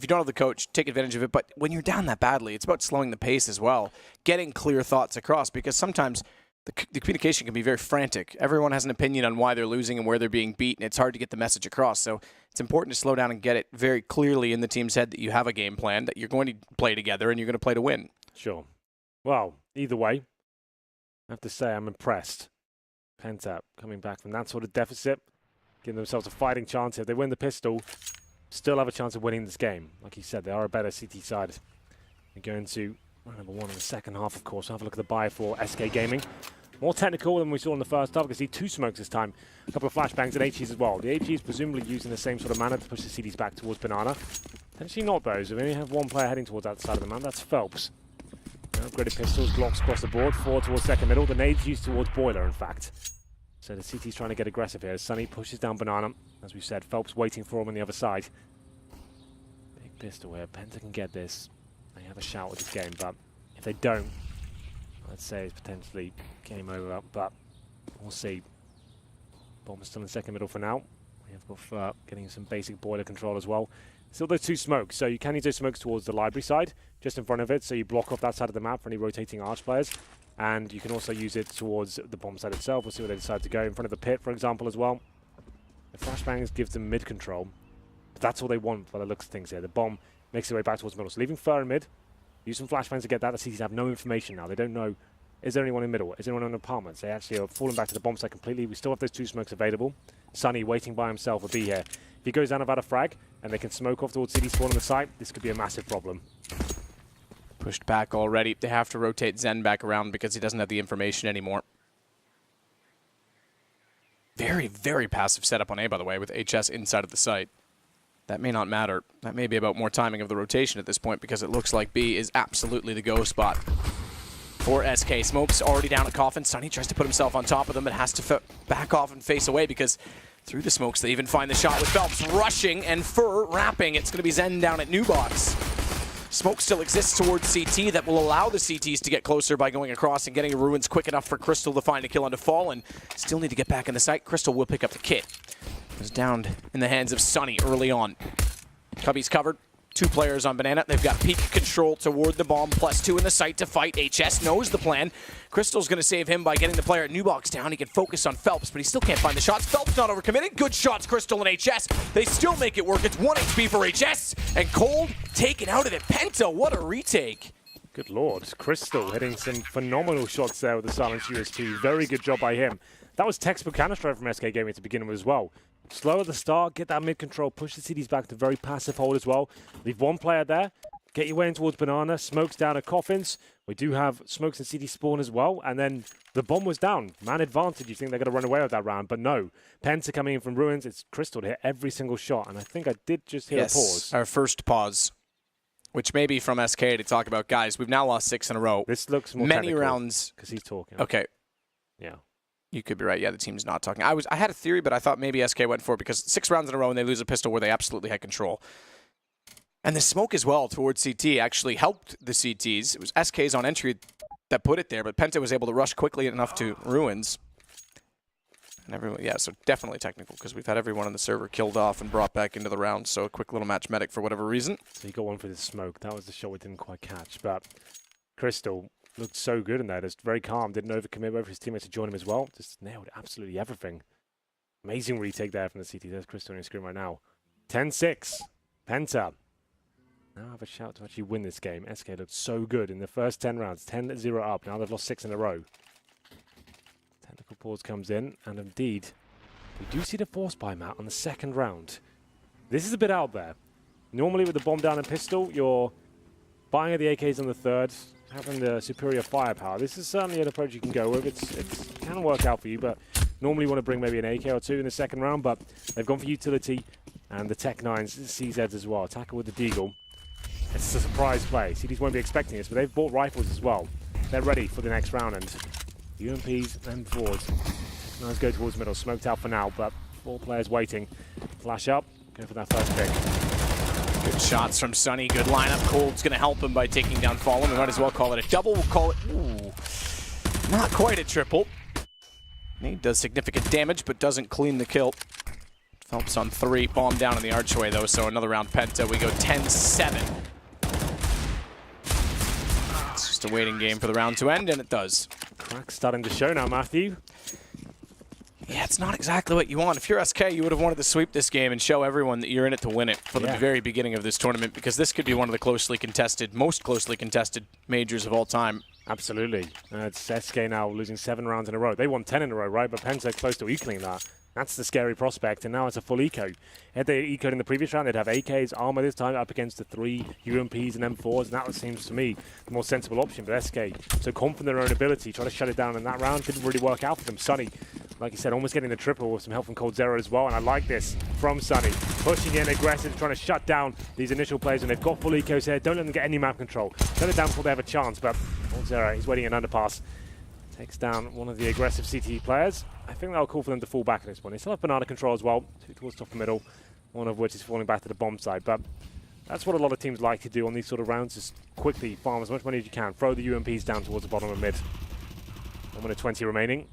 you don't have the coach, take advantage of it. But when you're down that badly, it's about slowing the pace as well, getting clear thoughts across. Because sometimes the communication can be very frantic. Everyone has an opinion on why they're losing and where they're being beat, and it's hard to get the message across. So it's important to slow down and get it very clearly in the team's head that you have a game plan, that you're going to play together, and you're going to play to win. Sure. Well, either way, I have to say I'm impressed. Penta coming back from that sort of deficit, giving themselves a fighting chance. If they win the pistol, still have a chance of winning this game. Like you said, they are a better CT side. They're going to round number 1 in the second half, of course. Have a look at the buy for SK Gaming. More technical than we saw in the first half. We can see 2 smokes this time. A couple of flashbangs and HEs as well. The HEs presumably using the same sort of manner to push the CDs back towards Banana. Potentially not those. We only have one player heading towards that side of the map. That's Phelps. Upgraded pistols, Glocks across the board, 4 towards second middle. The nades used towards Boiler, in fact. So the CT's trying to get aggressive here. Sunny pushes down Banana. As we said, Phelps waiting for him on the other side. Big pistol here. Penta can get this. they have a shout at this game, but if they don't, I'd say it's potentially game over, but we'll see. Bomb is still in second middle for now. We have got getting some basic boiler control as well. Still those two smokes, so you can use those smokes towards the library side, just in front of it, so you block off that side of the map for any rotating arch players. And you can also use it towards the bomb side itself. We'll see where they decide to go. In front of the pit, for example, as well. The flashbangs gives them mid control, but that's all they want by the looks of things here. The bomb makes its way back towards middle, so leaving Fur in mid. Use some flashbangs to get that. The CTs have no information now. They don't know, is there anyone in middle? Is there anyone in apartments? They actually are falling back to the bomb side completely. We still have those two smokes available. Sunny waiting by himself will be here. If he goes down without a frag, and they can smoke off towards CD spawn on the site, this could be a massive problem. Pushed back already. They have to rotate Zen back around because he doesn't have the information anymore. Very, very passive setup on A, by the way, with HS inside of the site. That may not matter. That may be about more timing of the rotation at this point because it looks like B is absolutely the go spot for SK. Smoke's already down at Coffin. Sunny tries to put himself on top of them, but has to back off and face away because through the smokes they even find the shot with Phelps rushing and Fur wrapping. It's going to be Zen down at New Box. Smoke still exists towards CT that will allow the CTs to get closer by going across and getting a Ruins quick enough for Crystal to find a kill onto Fallen. Still need to get back in the site. Crystal will pick up the kit. It was downed in the hands of Sunny early on. Cubby's covered. 2 players on Banana. They've got peak control toward the bomb, +2 in the site to fight. HS knows the plan. Crystal's going to save him by getting the player at New Box down. He can focus on Phelps, but he still can't find the shots. Phelps not overcommitted. Good shots, Crystal and HS. They still make it work. It's 1 HP for HS, and Cold taken out of it. Penta, what a retake. Good lord. Crystal hitting some phenomenal shots there with the silenced USP. Very good job by him. That was textbook Counter-Strike from SK Gaming to begin with as well. Slow at the start, get that mid-control, push the CDs back to very passive hold as well. Leave 1 player there, get your way in towards Banana, smokes down at Coffins. We do have smokes and CD spawn as well, and then the bomb was down. Man advantage, you think they're going to run away with that round, but no. Penta coming in from Ruins, it's Crystal to hit every single shot, and I think I did just hear a pause. Our first pause, which may be from SK to talk about, guys, we've now lost 6 in a row. This looks more many rounds. Because he's talking. Okay. Yeah. You could be right. Yeah, the team's not talking. I had a theory, but I thought maybe SK went for it because 6 rounds in a row and they lose a pistol where they absolutely had control. And the smoke as well towards CT actually helped the CTs. It was SK's on entry that put it there, but Penta was able to rush quickly enough to Ruins. And everyone, yeah, so definitely technical because we've had everyone on the server killed off and brought back into the round. So a quick little match medic for whatever reason. So he got one for the smoke. That was the shot we didn't quite catch, but Crystal looked so good in there, just very calm, didn't overcommit, wait for his teammates to join him as well. Just nailed absolutely everything. Amazing retake there from the CT. There's Crystal on your screen right now. 10-6. Penta. Now have a shout to actually win this game. SK looked so good in the first 10 rounds. 10-0 up. Now they've lost 6 in a row. Technical pause comes in, and indeed, we do see the force buy Matt on the second round. This is a bit out there. Normally with the bomb down and pistol, you're buying at the AKs on the third, having the superior firepower. This is certainly an approach you can go with. It can work out for you, but normally you want to bring maybe an AK or 2 in the second round, but they've gone for utility and the Tech 9s, CZs as well. Attacker with the Deagle. It's a surprise play. CDs won't be expecting this, but they've bought rifles as well. They're ready for the next round, and UMPs and forwards. Nice go towards middle. Smoked out for now, but 4 players waiting. Flash up, go for that first pick. Good shots from Sunny. Good lineup. Cold's going to help him by taking down Fallen. We might as well call it a double. We'll call it, ooh, not quite a triple. He does significant damage, but doesn't clean the kill. Phelps on 3. Bomb down in the archway, though, so another round Penta. We go 10-7. It's just a waiting game for the round to end, and it does. Crack's starting to show now, Matthew. Yeah, it's not exactly what you want. If you're SK, you would have wanted to sweep this game and show everyone that you're in it to win it from the very beginning of this tournament, because this could be one of the most closely contested majors of all time. Absolutely. It's SK now losing 7 rounds in a row. They won 10 in a row, right? But Penta close to equaling that. That's the scary prospect, and now it's a full eco. Had they ecoed in the previous round, they'd have AKs, armor this time up against the 3 UMPs and M4s, and that seems to me the more sensible option. But SK, so confident in their own ability, trying to shut it down in that round, didn't really work out for them. Sunny, like you said, almost getting the triple with some help from Cold Zero as well, and I like this from Sunny. Pushing in aggressive, trying to shut down these initial players, and they've got full ecos here. Don't let them get any map control. Shut it down before they have a chance, but Cold Zero, he's waiting an underpass. Takes down one of the aggressive CTE players. I think that'll call for them to fall back at this point. They still have banana control as well. 2 towards top and middle, one of which is falling back to the bomb side. But That's what a lot of teams like to do on these sort of rounds, just quickly farm as much money as you can, throw the UMPs down towards the bottom of mid. 1 minute 20 remaining.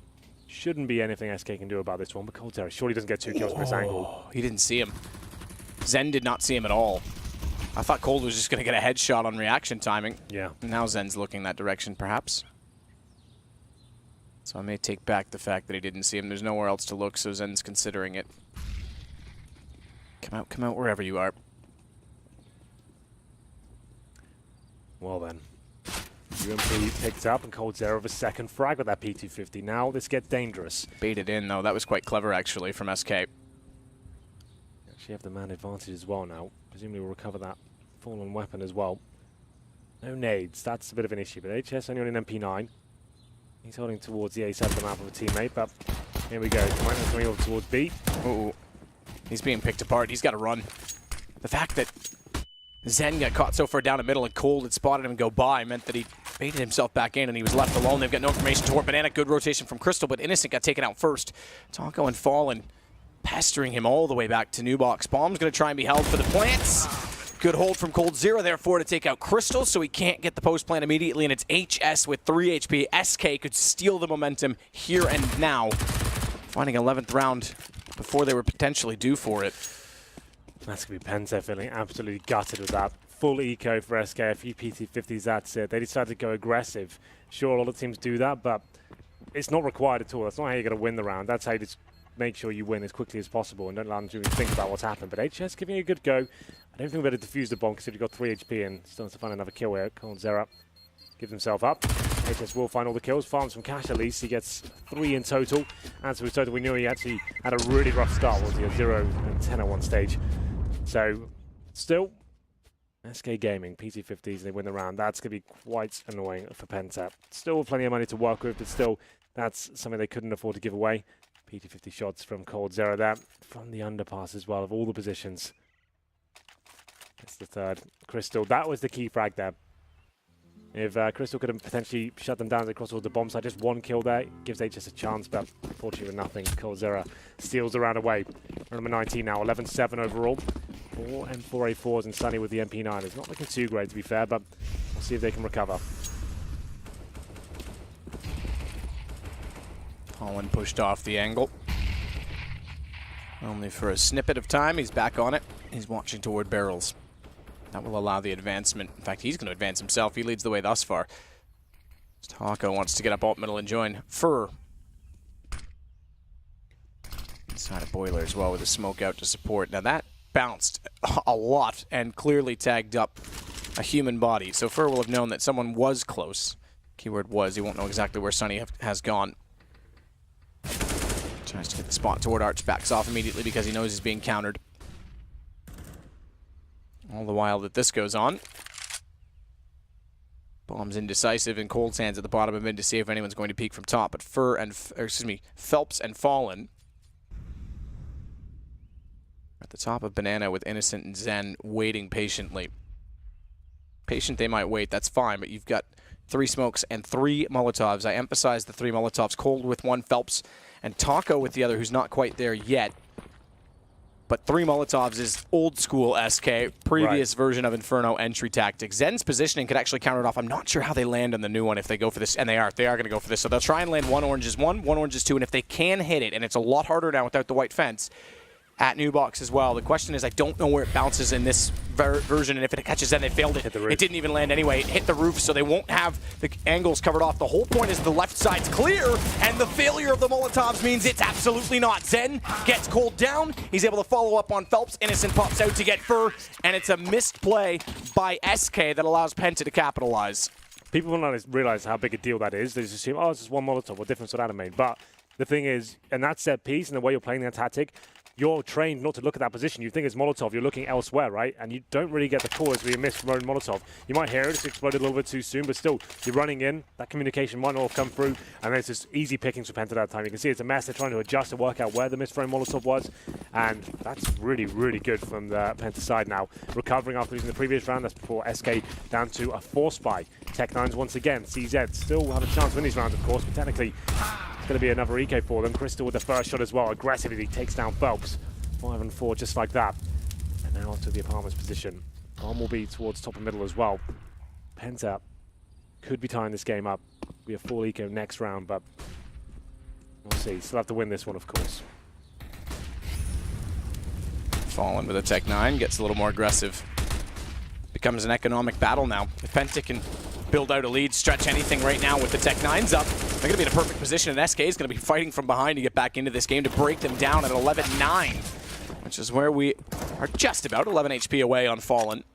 Shouldn't be anything SK can do about this one, but coldzera surely doesn't get 2 kills from this angle. He didn't see him. Zen did not see him at all. I thought Cold was just going to get a headshot on reaction timing. Yeah. Now Zen's looking that direction, perhaps. So I may take back the fact that he didn't see him. There's nowhere else to look, so Zen's considering it. Come out wherever you are. Well then. UMP picked up and coldzera with a second frag with that P250. Now this gets dangerous. Baited in, though. That was quite clever, actually, from SK. Actually have the man advantage as well now. Presumably we'll recover that fallen weapon as well. No nades. That's a bit of an issue. But HS only on an MP9. He's holding towards the A side of the map of a teammate, but here we go. Coming over towards B. Ooh. He's being picked apart. He's got to run. The fact that Zen got caught so far down the middle and Cold had spotted him go by meant that he baited himself back in and he was left alone. They've got no information toward Banana. Good rotation from Crystal, but Innocent got taken out first. Taco and Fallen pestering him all the way back to New Box. Bomb's going to try and be held for the plants. Good hold from coldzera, therefore, to take out Crystal, so he can't get the post plant immediately, and it's HS with 3 HP. SK could steal the momentum here and now, finding 11th round before they were potentially due for it. That's going to be Penta feeling absolutely gutted with that. Full eco for SK, a few PT50s, that's it. They decided to go aggressive. Sure, a lot of teams do that, but it's not required at all. That's not how you're going to win the round. That's how you just make sure you win as quickly as possible and don't allow them to even think about what's happened. But HS giving it a good go. I don't think we're going to defuse the bomb because he's got 3 HP and still has to find another kill here. coldzera gives himself up. HS will find all the kills. Farms from Cash at least. He gets 3 in total. And so his total, we knew he actually had a really rough start. Was he a 0 and 10 at one stage? So, still, SK Gaming, PT50s, they win the round. That's going to be quite annoying for Penta. Still plenty of money to work with, but still, that's something they couldn't afford to give away. PT50 shots from coldzera there. From the underpass as well, of all the positions. It's the third. Crystal, that was the key frag there. If Crystal could have potentially shut them down across all the bomb side, just 1 kill there gives HS a chance, but unfortunately with nothing, coldzera steals the round away. Number 19 now, 11-7 overall. 4 M4A4s and Sunny with the MP9. It's not looking too great to be fair, but we'll see if they can recover. Holland pushed off the angle. Only for a snippet of time, he's back on it. He's watching toward barrels. That will allow the advancement. In fact, he's going to advance himself. He leads the way thus far. Taco wants to get up alt middle and join Fur. Inside a boiler as well with a smoke out to support. Now that bounced a lot and clearly tagged up a human body. So Fur will have known that someone was close. Keyword was. He won't know exactly where Sunny has gone. Tries to get the spot toward Arch. Backs off immediately because he knows he's being countered. All the while that this goes on. Bomb's indecisive and Cold's hands at the bottom of mid to see if anyone's going to peek from top. But Phelps and Fallen at the top of Banana with Innocent and Zen waiting patiently. Patient they might wait, that's fine, but you've got 3 smokes and 3 Molotovs. I emphasize the 3 Molotovs. Cold with 1, Phelps and Taco with the other, who's not quite there yet. But 3 Molotovs is old school SK, previous version of Inferno entry tactics. Zen's positioning could actually counter it off. I'm not sure how they land on the new one if they go for this, and they are going to go for this. So they'll try and land 1 oranges 1, 1 oranges 2, and if they can hit it, and it's a lot harder now without the white fence, at New Box as well. The question is, I don't know where it bounces in this version, and if it catches, then they failed it. It didn't even land anyway. It hit the roof, so they won't have the angles covered off. The whole point is the left side's clear, and the failure of the Molotovs means it's absolutely not. Zen gets Cold down. He's able to follow up on Phelps. Innocent pops out to get Fur, and it's a missed play by SK that allows Penta to capitalize. People will not realize how big a deal that is. They just assume, oh, it's just 1 Molotov. What difference would that have made? But the thing is, and that set piece and the way you're playing that tactic, you're trained not to look at that position. You think it's Molotov, you're looking elsewhere, right? And you don't really get the call as we miss from own Molotov. You might hear it, it's exploded a little bit too soon, but still, you're running in, that communication might not have come through, and there's just easy pickings for Penta that time. You can see it's a mess, they're trying to adjust and work out where the misthrown Molotov was, and that's really, really good from the Penta side now. Recovering after losing the previous round, that's before SK down to a 4-spy. Tech9s once again, CZ still have a chance to win these rounds, of course, but technically, it's going to be another eco for them. Crystal with the first shot as well, aggressively takes down Phelps. 5 and 4 just like that. And now to the apartment's position. Bomb will be towards top and middle as well. Penta could be tying this game up. We have full eco next round, but we'll see. Still have to win this one, of course. Fallen with a Tech 9, gets a little more aggressive. Becomes an economic battle now. If Penta can build out a lead, stretch anything right now with the Tech 9s up, they're going to be in a perfect position, and SK is going to be fighting from behind to get back into this game to break them down at 11-9, which is where we are just about 11 HP away on Fallen.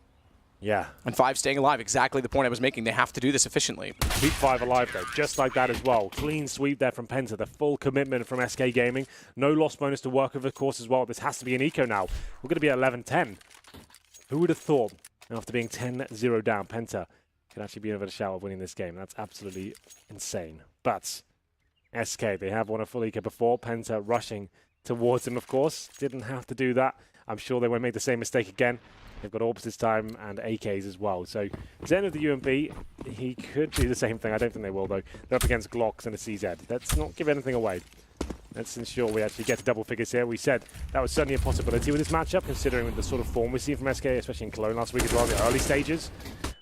Yeah. And 5 staying alive, exactly the point I was making. They have to do this efficiently. Keep 5 alive, though, just like that as well. Clean sweep there from Penta, the full commitment from SK Gaming. No loss bonus to work with, of course, as well. This has to be an eco now. We're going to be at 11-10. Who would have thought, after being 10-0 down, Penta could actually be in a bit of a shout of winning this game? That's absolutely insane. But SK, they have won a full eco before. Penta rushing towards him, of course. Didn't have to do that. I'm sure they won't make the same mistake again. They've got orbs this time and AKs as well. So Zen of the UMP, he could do the same thing. I don't think they will, though. They're up against Glocks and a CZ. Let's not give anything away. Let's ensure we actually get to double figures here. We said that was certainly a possibility with this matchup, considering the sort of form we've seen from SK, especially in Cologne last week as well, in the early stages.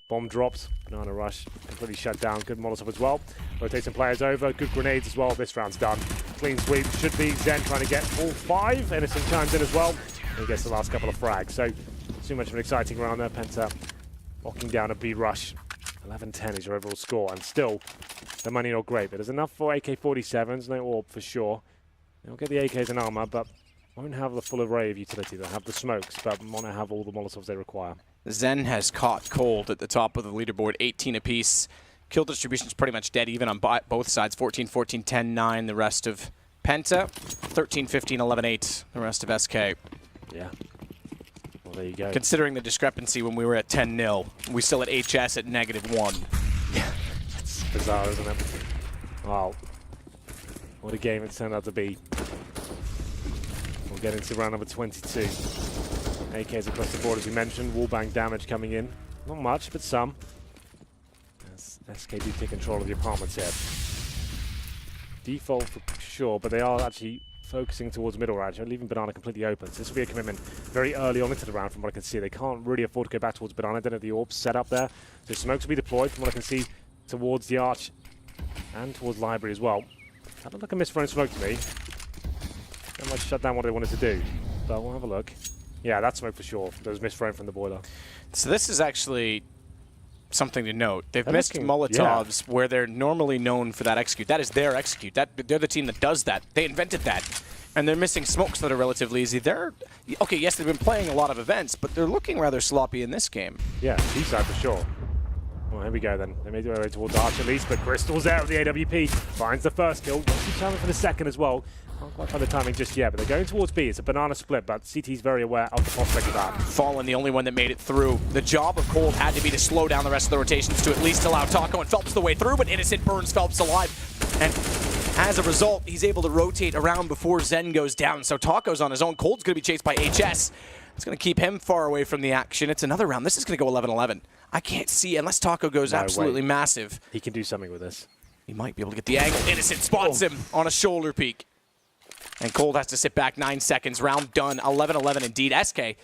Bomb dropped, Banana Rush completely shut down. Good Molotov as well. Rotate some players over. Good grenades as well. This round's done. Clean sweep. Should be Zen trying to get all 5. Innocent chimes in as well. And he gets the last couple of frags. So too much of an exciting round there. Penta locking down a B rush. 11-10 is your overall score. And still, the money not great. But there's enough for AK-47s. No orb for sure. They'll get the AKs and armor, but won't have the full array of utility. They'll have the smokes, but want to have all the Molotovs they require. Zen has caught Cold at the top of the leaderboard, 18 apiece. Kill distribution's pretty much dead even on both sides. 14, 14, 10, 9, the rest of Penta. 13, 15, 11, 8, the rest of SK. Yeah. Well, there you go. Considering the discrepancy when we were at 10-0, we still at HS at -1. Yeah, it's bizarre, isn't it? Wow. What a game it's turned out to be. We'll get into round number 22. AKs across the board, as we mentioned. Wallbang damage coming in. Not much, but some. As SK do take control of the apartments here. Default for sure, but they are actually focusing towards middle range, leaving Banana completely open. So this will be a commitment very early on into the round from what I can see. They can't really afford to go back towards Banana. Don't have the orbs set up there. So smokes will be deployed from what I can see towards the arch and towards library as well. That looked like a misthrown smoke to me. That might shut down what they wanted to do, but we'll have a look. Yeah, that's smoke for sure. That was misthrown from the boiler. So this is actually something to note. They've missed Molotovs where they're normally known for that execute. That is their execute. They're the team that does that. They invented that. And they're missing smokes that are relatively easy. Okay, yes, they've been playing a lot of events, but they're looking rather sloppy in this game. Yeah, T-side for sure. Well, here we go then. They made their way towards Arch at least, but Crystal's there with the AWP. Finds the first kill. Wants to challenge for the second as well. Can't quite find the timing just yet, but they're going towards B. It's a Banana split, but CT's very aware of the prospect of that. Fallen, the only one that made it through. The job of Cold had to be to slow down the rest of the rotations to at least allow Taco and Phelps the way through, but Innocent burns Phelps alive. And as a result, he's able to rotate around before Zen goes down. So Taco's on his own. Cold's going to be chased by HS. It's going to keep him far away from the action. It's another round. This is going to go 11-11. I can't see, unless Taco goes absolutely massive. He can do something with this. He might be able to get the angle. Innocent spots him on a shoulder peek. And Cold has to sit back 9 seconds. Round done. 11-11 indeed. SK,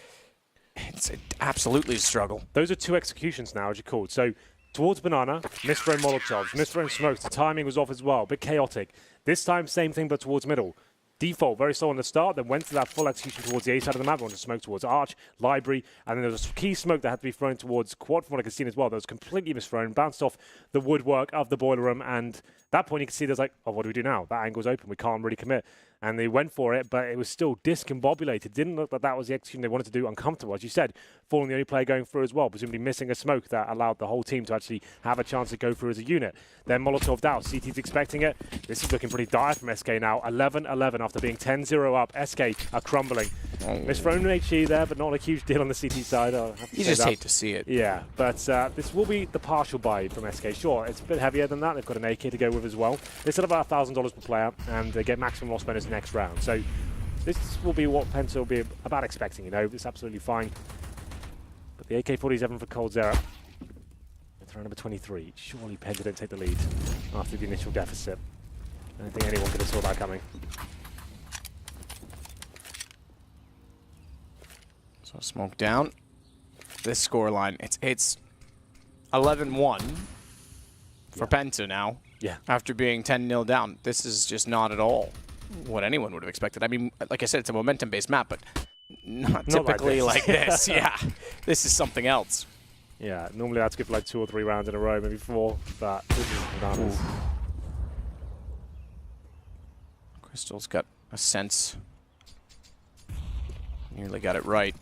it's absolutely a struggle. Those are 2 executions now, as you called. So towards Banana, misthrown Molotovs, misthrown smokes. The timing was off as well. A bit chaotic. This time, same thing, but towards middle. Default, very slow on the start, then went to that full execution towards the A side of the map, wanted to smoke towards Arch, Library, and then there was a key smoke that had to be thrown towards Quad, from what I could see as well. That was completely misthrown, bounced off the woodwork of the boiler room, and at that point you can see there's like, oh, what do we do now? That angle's open, we can't really commit. And they went for it, but it was still discombobulated. Didn't look like that was the execution they wanted to do. Uncomfortable, as you said. Fallen the only player going through as well, presumably missing a smoke that allowed the whole team to actually have a chance to go through as a unit. Then Molotov'd out. CT's expecting it. This is looking pretty dire from SK now. 11-11 after being 10-0 up. SK are crumbling. Misthrown HE there, but not a huge deal on the CT side. You just hate to see it. Yeah, but this will be the partial buy from SK. Sure, it's a bit heavier than that. They've got an AK to go with as well. They still have about $1,000 per player, and they get maximum loss bonus next round. So this will be what Penta will be about expecting, you know. It's absolutely fine. But the AK-47 for Cold Zera. Throw number 23. Surely Penta didn't take the lead after the initial deficit. I don't think anyone could have saw that coming. So smoke down. this scoreline. It's 11-1 for Penta now. Yeah. After being 10-0 down. This is just not at all what anyone would have expected. I mean, like I said, it's a momentum-based map, but not typically like this. Yeah, this is something else. Yeah, normally that's good for like 2 or 3 rounds in a row, maybe 4, but this is bananas. Crystal's got a sense. Nearly got it right.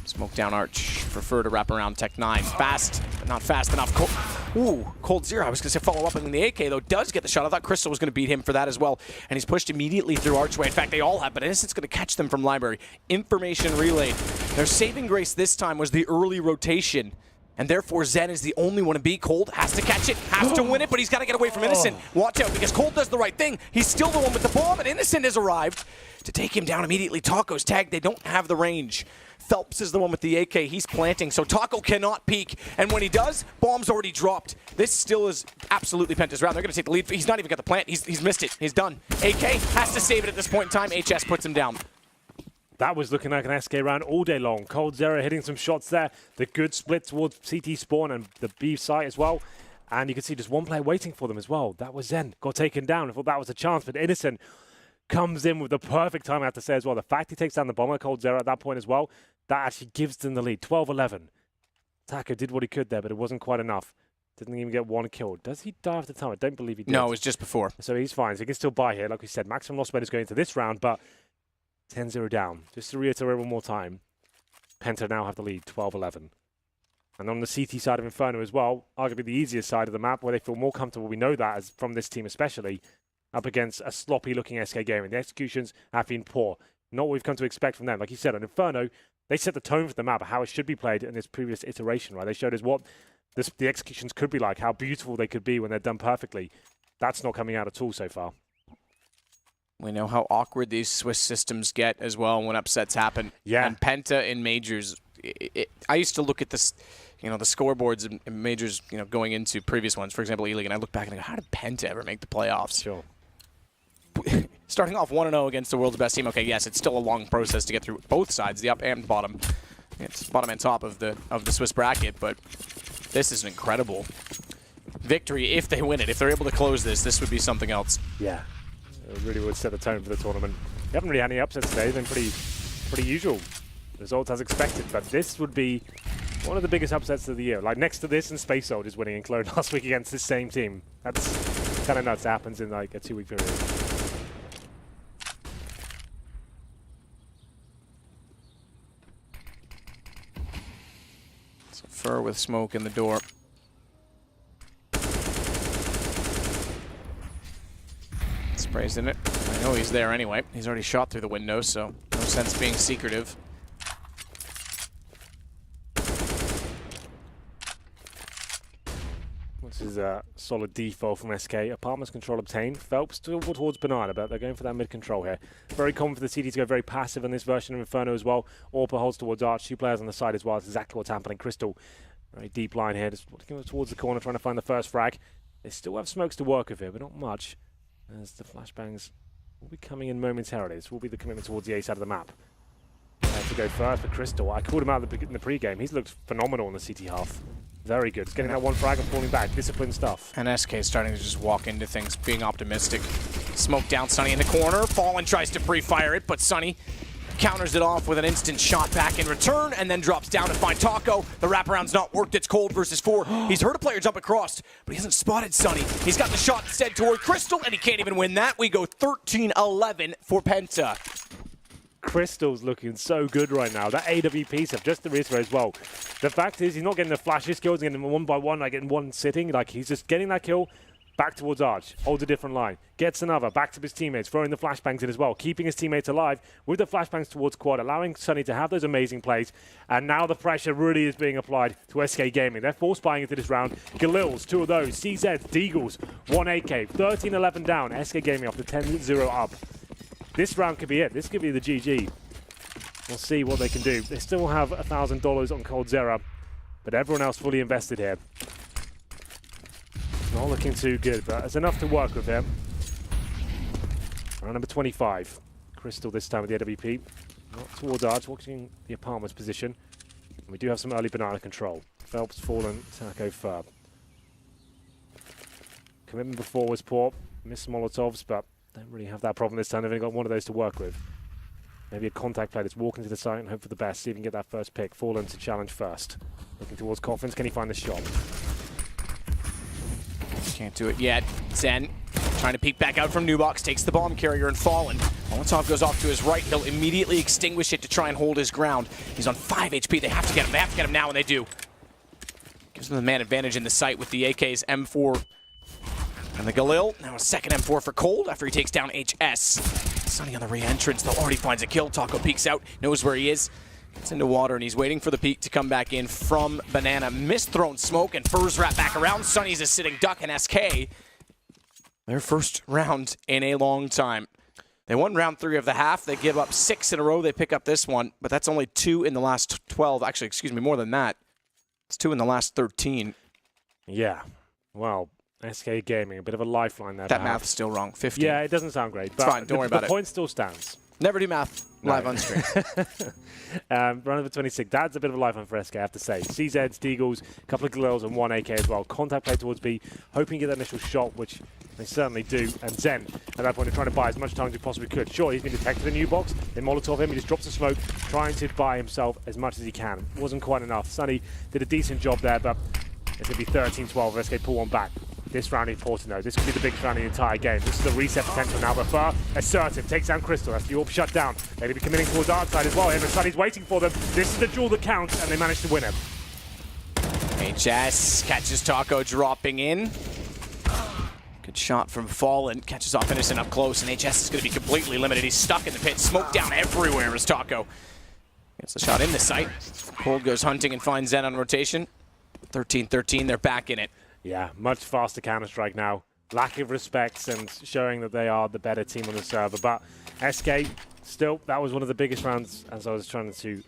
Smoke down Arch. Prefer to wrap around Tech 9. Fast, but not fast enough. Cold Zero. I was going to say follow up, and the AK, though, does get the shot. I thought Crystal was going to beat him for that as well. And he's pushed immediately through Archway. In fact, they all have, but Innocent's going to catch them from Library. Information relayed. Their saving grace this time was the early rotation. And therefore, Zen is the only one to beat. Cold has to catch it, has to win it, but he's got to get away from Innocent. Watch out, because Cold does the right thing. He's still the one with the bomb, and Innocent has arrived to take him down immediately. Taco's tagged. They don't have the range. Phelps is the one with the AK. He's planting, so Taco cannot peek. And when he does, bomb's already dropped. This still is absolutely Penta's round. They're going to take the lead. He's not even got the plant. He's missed it. He's done. AK has to save it at this point in time. HS puts him down. That was looking like an SK round all day long. Cold Zero hitting some shots there. The good split towards CT spawn and the B site as well. And you can see just one player waiting for them as well. That was Zen. Got taken down. I thought that was a chance, but Innocent comes in with the perfect time, I have to say as well. The fact he takes down the bomber, Cold Zero, at that point as well, that actually gives them the lead. 12-11. Taco did what he could there, but it wasn't quite enough. Didn't even get one kill. Does he die after time? I don't believe he did. No, it was just before. So he's fine. So he can still buy here. Like we said, maximum loss rate is going into this round, but 10-0 down. Just to reiterate one more time, Penta now have the lead, 12-11. And on the CT side of Inferno as well, arguably the easiest side of the map, where they feel more comfortable. We know that as from this team especially, up against a sloppy-looking SK Gaming. The executions have been poor. Not what we've come to expect from them. Like you said, on Inferno, they set the tone for the map, how it should be played in this previous iteration, right? They showed us what the executions could be like, how beautiful they could be when they're done perfectly. That's not coming out at all so far. We know how awkward these Swiss systems get as well when upsets happen. Yeah. And Penta in majors, I used to look at this, the scoreboards in majors, going into previous ones, for example, E-League, and I look back and I go, how did Penta ever make the playoffs? Sure. Starting off 1-0 against the world's best team. Okay, yes, it's still a long process to get through both sides, the up and bottom. It's bottom and top of the Swiss bracket, but this is an incredible victory if they win it. If they're able to close this would be something else. Yeah. It really would set the tone for the tournament. We haven't really had any upsets today. They've been pretty usual results as expected, but this would be one of the biggest upsets of the year. Like next to this and Space Soldiers winning in Cologne last week against this same team. That's kind of nuts. It happens in like a 2-week period. So Fur with smoke in the door. Sprays in it. I know he's there anyway. He's already shot through the window, so no sense being secretive. This is a solid default from SK. Apartments control obtained. Phelps towards Banana, but they're going for that mid control here. Very common for the CD to go very passive in this version of Inferno as well. Orpa holds towards Arch. 2 players on the side as well. That's exactly what's happening. Crystal, very deep line here. Just looking towards the corner, trying to find the first frag. They still have smokes to work with here, but not much. As the flashbangs will be coming in momentarily. This will be the commitment towards the A side of the map. To go first for Crystal. I called him out in the pre-game. He's looked phenomenal in the CT half. Very good. He's getting that one frag and falling back. Disciplined stuff. And SK is starting to just walk into things, being optimistic. Smoke down Sunny in the corner. Fallen tries to pre-fire it, but Sunny counters it off with an instant shot back in return, and then drops down to find Taco. The wraparound's not worked. It's Cold versus 4. He's heard a player jump across, but he hasn't spotted Sunny. He's got the shot instead toward Crystal, and he can't even win that. We go 13-11 for Penta. Crystal's looking so good right now. That AWP stuff, just to reiterate as well. The fact is, he's not getting the flashes kills, he's getting them one by one, like getting one sitting. Like, he's just getting that kill, back towards Arch, holds a different line, gets another, back to his teammates, throwing the flashbangs in as well, keeping his teammates alive with the flashbangs towards quad, allowing Sunny to have those amazing plays. And now the pressure really is being applied to SK Gaming. They're force buying into this round. Galils, 2 of those, CZ, Deagles, 1 AK, 13-11 down. SK Gaming after 10-0 up. This round could be it. This could be the GG. We'll see what they can do. They still have $1,000 on Cold Zero, but everyone else fully invested here. Not looking too good, but it's enough to work with here. Round number 25. Crystal this time with the AWP. Not towards Arch, watching the apartment's position. And we do have some early banana control. Phelps, Fallen, Taco, Furb. Commitment before was poor. Missed Molotovs, but don't really have that problem this time. They've only got one of those to work with. Maybe a contact play that's walking to the site and hope for the best. See if he can get that first pick. Fallen to challenge first. Looking towards Coffins. Can he find the shot? Can't do it yet. Zen trying to peek back out from New Box. Takes the bomb carrier and Fallen. Molotov goes off to his right. He'll immediately extinguish it to try and hold his ground. He's on 5 HP. They have to get him. They have to get him now, and they do. Gives them the man advantage in the site with the AK's M4 and the Galil. Now a second M4 for Cold after he takes down HS. Sunny on the re-entrance, though, already finds a kill. Taco peeks out, knows where he is. Gets into water, and he's waiting for the peek to come back in from Banana. Mist-thrown smoke, and Furs wrap back around. Sunny's a sitting duck, and SK, their first round in a long time. They won round 3 of the half. They give up 6 in a row. They pick up this one, but that's only 2 in the last 12. Actually, excuse me, more than that. It's 2 in the last 13. Yeah. Well, SK Gaming, a bit of a lifeline there. That math's still wrong. 15. Yeah, it doesn't sound great. It's fine. Don't worry about it. The point still stands. Never do math live on stream. Run over 26. That's a bit of a lifeline for SK, I have to say. CZs, Deagles, a couple of Galils, and 1 AK as well. Contact play towards B, hoping to get that initial shot, which they certainly do. And Zen, at that point, are trying to buy as much time as he possibly could. Sure, he's been detected in the new box. They Molotov him. He just drops the smoke, trying to buy himself as much as he can. Wasn't quite enough. Sunny did a decent job there, but it's going to be 13-12 if SK pull one back. This round is important though. This could be the biggest round in the entire game. This is the reset potential now, but Fur, assertive, takes down Crystal. That's the AWP shut down. They're going to be committing towards our side as well. And Sunny's waiting for them. This is the duel that counts, and they managed to win him. HS catches Taco dropping in. Good shot from Fallen. Catches off Innocent up close, and HS is going to be completely limited. He's stuck in the pit. Smoke down everywhere as Taco gets the shot in the sight. Cold goes hunting and finds Zen on rotation. 13-13, they're back in it. Yeah, much faster Counter-Strike now. Lack of respect and showing that they are the better team on the server. But SK, still, that was one of the biggest rounds, as I was trying to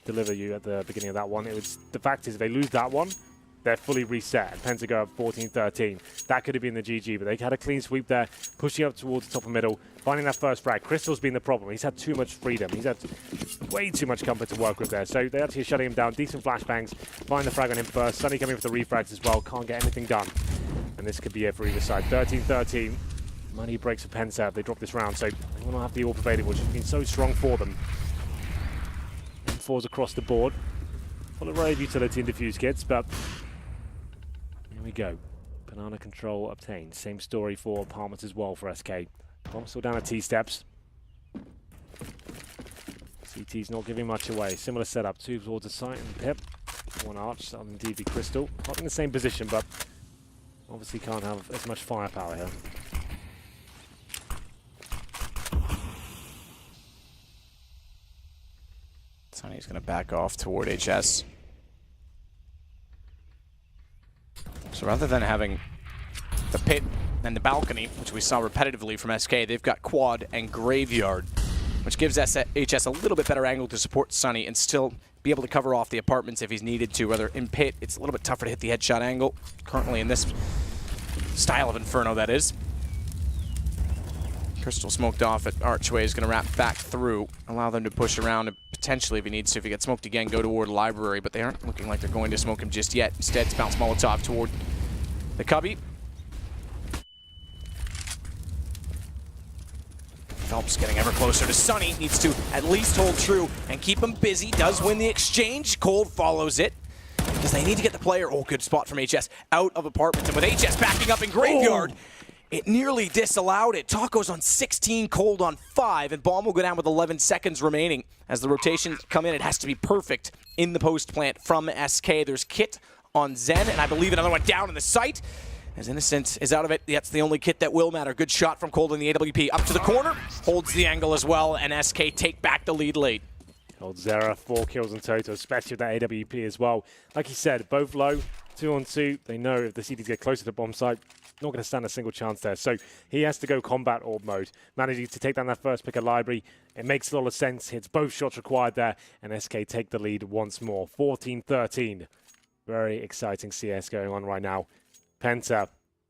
deliver you at the beginning of that one. It was, the fact is, if they lose that one, they're fully reset. And Penta go up 14-13. That could have been the GG, but they had a clean sweep there, pushing up towards the top of middle, finding that first frag. Crystal's been the problem. He's had too much freedom. He's had way too much comfort to work with there. So they actually are shutting him down. Decent flashbangs. Find the frag on him first. Sunny coming with the refrags as well. Can't get anything done. And this could be it for either side. 13-13. Money breaks for Penta. They drop this round, so they will not have the AWP available, which has been so strong for them. M4s across the board. Full array of utility and diffuse kits, but here we go. Banana control obtained. Same story for apartments as well for SK. Bomb still down at T-steps. CT's not giving much away. Similar setup. 2 towards the site and Pip. 1 arch on DB Crystal. Not in the same position, but obviously can't have as much firepower here. Sunny's going to back off toward HS. So rather than having the pit and the balcony, which we saw repetitively from SK, they've got quad and graveyard, which gives HS a little bit better angle to support Sunny and still be able to cover off the apartments if he's needed to. Whether in pit, it's a little bit tougher to hit the headshot angle, currently in this style of Inferno, that is. Crystal smoked off at Archway is going to wrap back through, allow them to push around and potentially, if he needs to, if he gets smoked again, go toward Library, but they aren't looking like they're going to smoke him just yet. Instead, it's bounce Molotov toward the cubby. Phelps getting ever closer to Sunny, needs to at least hold true and keep him busy, does win the exchange. Cold follows it, because they need to get the player, oh, good spot from HS, out of apartments, and with HS backing up in graveyard, it nearly disallowed it. Taco's on 16, Cold on 5, and Bomb will go down with 11 seconds remaining. As the rotations come in, it has to be perfect in the post plant from SK. There's Kit on Zen, and I believe another one down in the site. As Innocent is out of it, that's the only Kit that will matter. Good shot from Cold in the AWP. Up to the corner, holds the angle as well, and SK take back the lead late. Old Zera, 4 kills in total, especially with that AWP as well. Like he said, both low, 2-on-2. They know if the CDs get closer to bomb site, not going to stand a single chance there. So he has to go combat orb mode. Managing to take down that first pick of Library, it makes a lot of sense. Hits both shots required there, and SK take the lead once more. 14-13. Very exciting CS going on right now. Penta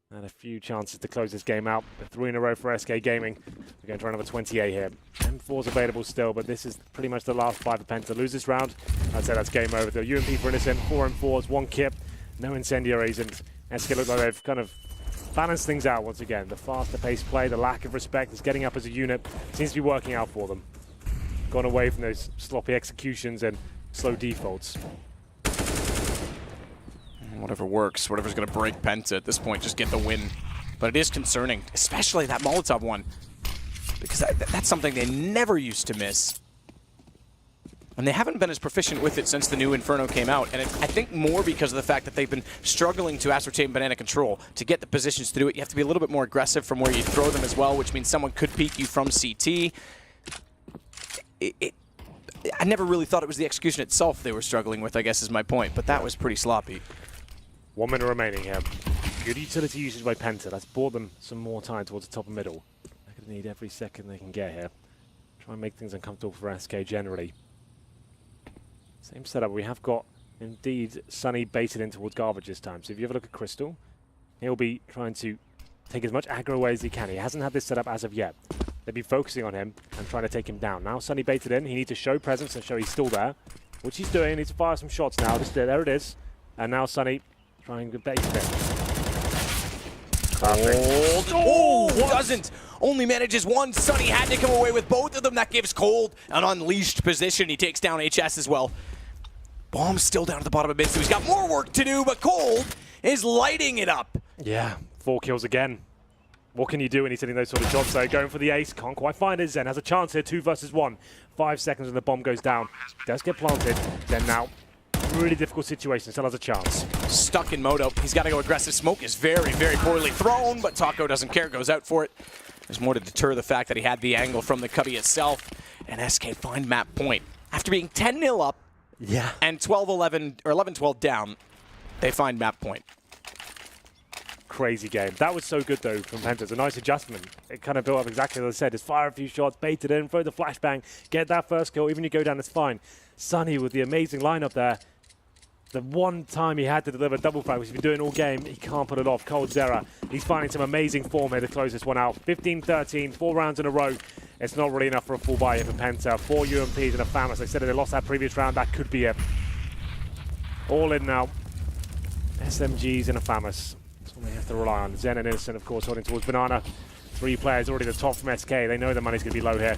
And a few chances to close this game out. 3 in a row for SK Gaming. We're going to try another 28 here. M4's available still, but this is pretty much the last 5 of Penta. Lose this round, I'd say that's game over. The UMP for Innocent, 4 M4s, 1 kip, no incendiaries, and SK look like they've kind of balanced things out once again. The faster paced play, the lack of respect is getting up as a unit. Seems to be working out for them. Gone away from those sloppy executions and slow defaults. Whatever works, whatever's going to break Penta at this point, just get the win. But it is concerning, especially that Molotov one, because that's something they never used to miss. And they haven't been as proficient with it since the new Inferno came out. And I think more because of the fact that they've been struggling to ascertain banana control. To get the positions to do it, you have to be a little bit more aggressive from where you throw them as well, which means someone could peek you from CT. I never really thought it was the execution itself they were struggling with, I guess is my point. But that was pretty sloppy. 1 minute remaining here. Good utility usage by Penta. That's bought them some more time towards the top and middle. They're going to need every second they can get here. Try and make things uncomfortable for SK generally. Same setup. We have got, indeed, Sunny baited in towards garbage this time. So if you have a look at Crystal, he'll be trying to take as much aggro away as he can. He hasn't had this setup as of yet. They'll be focusing on him and trying to take him down. Now Sunny baited in. He needs to show presence and show he's still there, which he's doing. He needs to fire some shots now. There it is. And now Sunny trying to bait it. Oh, doesn't. Only manages one. Sunny had to come away with both of them. That gives Cold an unleashed position. He takes down HS as well. Bomb's still down at the bottom of mid, so he's got more work to do, but Cold is lighting it up. Yeah, 4 kills again. What can you do when he's hitting those sort of shots? So going for the ace, can't quite find it. Zen has a chance here, 2 versus 1. 5 seconds and the bomb goes down. Does get planted. Zen now, really difficult situation, still has a chance. Stuck in Moto. He's got to go aggressive. Smoke is very, very poorly thrown, but Taco doesn't care, goes out for it. There's more to deter the fact that he had the angle from the cubby itself. And SK find map point. After being 10-0 up and 12-11 or 11-12 down, they find map point. Crazy game. That was so good though from Penta. It's a nice adjustment. It kind of built up exactly as I said. Just fire a few shots, bait it in, throw the flashbang, get that first kill. Even if you go down, it's fine. Sunny with the amazing lineup there. The one time he had to deliver double frag, which he's been doing all game, he can't put it off. Cold Zera, he's finding some amazing form here to close this one out. 15-13, 4 rounds in a row. It's not really enough for a full buy here for Penta. 4 UMPs and a FAMAS. They said they lost that previous round. That could be it. All in now. SMGs and a FAMAS. That's what they have to rely on. Zen and Innocent, of course, holding towards Banana. 3 players already at the top from SK. They know the money's going to be low here.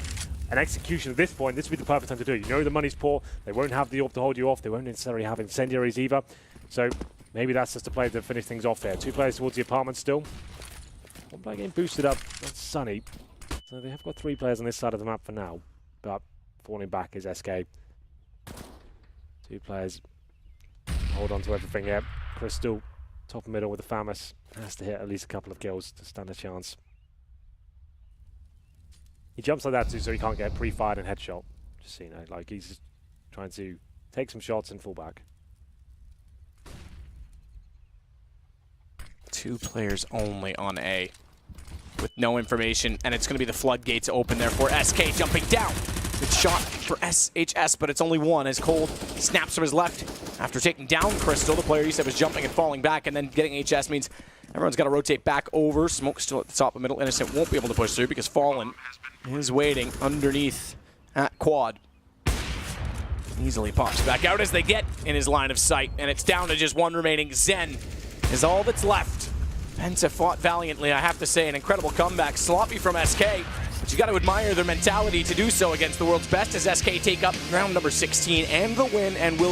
An execution at this point, this would be the perfect time to do it. You know the money's poor. They won't have the AWP to hold you off. They won't necessarily have incendiaries either. So maybe that's just a play to finish things off here. 2 players towards the apartment still. 1 player getting boosted up. That's Sunny. So they have got 3 players on this side of the map for now. But falling back is SK. 2 players hold on to everything here. Crystal, top and middle with the FAMAS. Has to hit at least a couple of kills to stand a chance. He jumps like that too, so he can't get pre-fired and headshot. Just so you know, like he's just trying to take some shots and fall back. 2 players only on A with no information, and it's going to be the floodgates open there for SK jumping down. Good shot for SHS, but it's only 1 as Cold snaps from his left after taking down Crystal. The player you said was jumping and falling back, and then getting HS means everyone's got to rotate back over. Smoke still at the top of middle. Innocent won't be able to push through because Fallen is waiting underneath at quad. Easily pops back out as they get in his line of sight, and it's down to just 1 remaining. Zen is all that's left. Penta fought valiantly, I have to say. An incredible comeback. Sloppy from SK, but you got to admire their mentality to do so against the world's best as SK take up round number 16 and the win, and will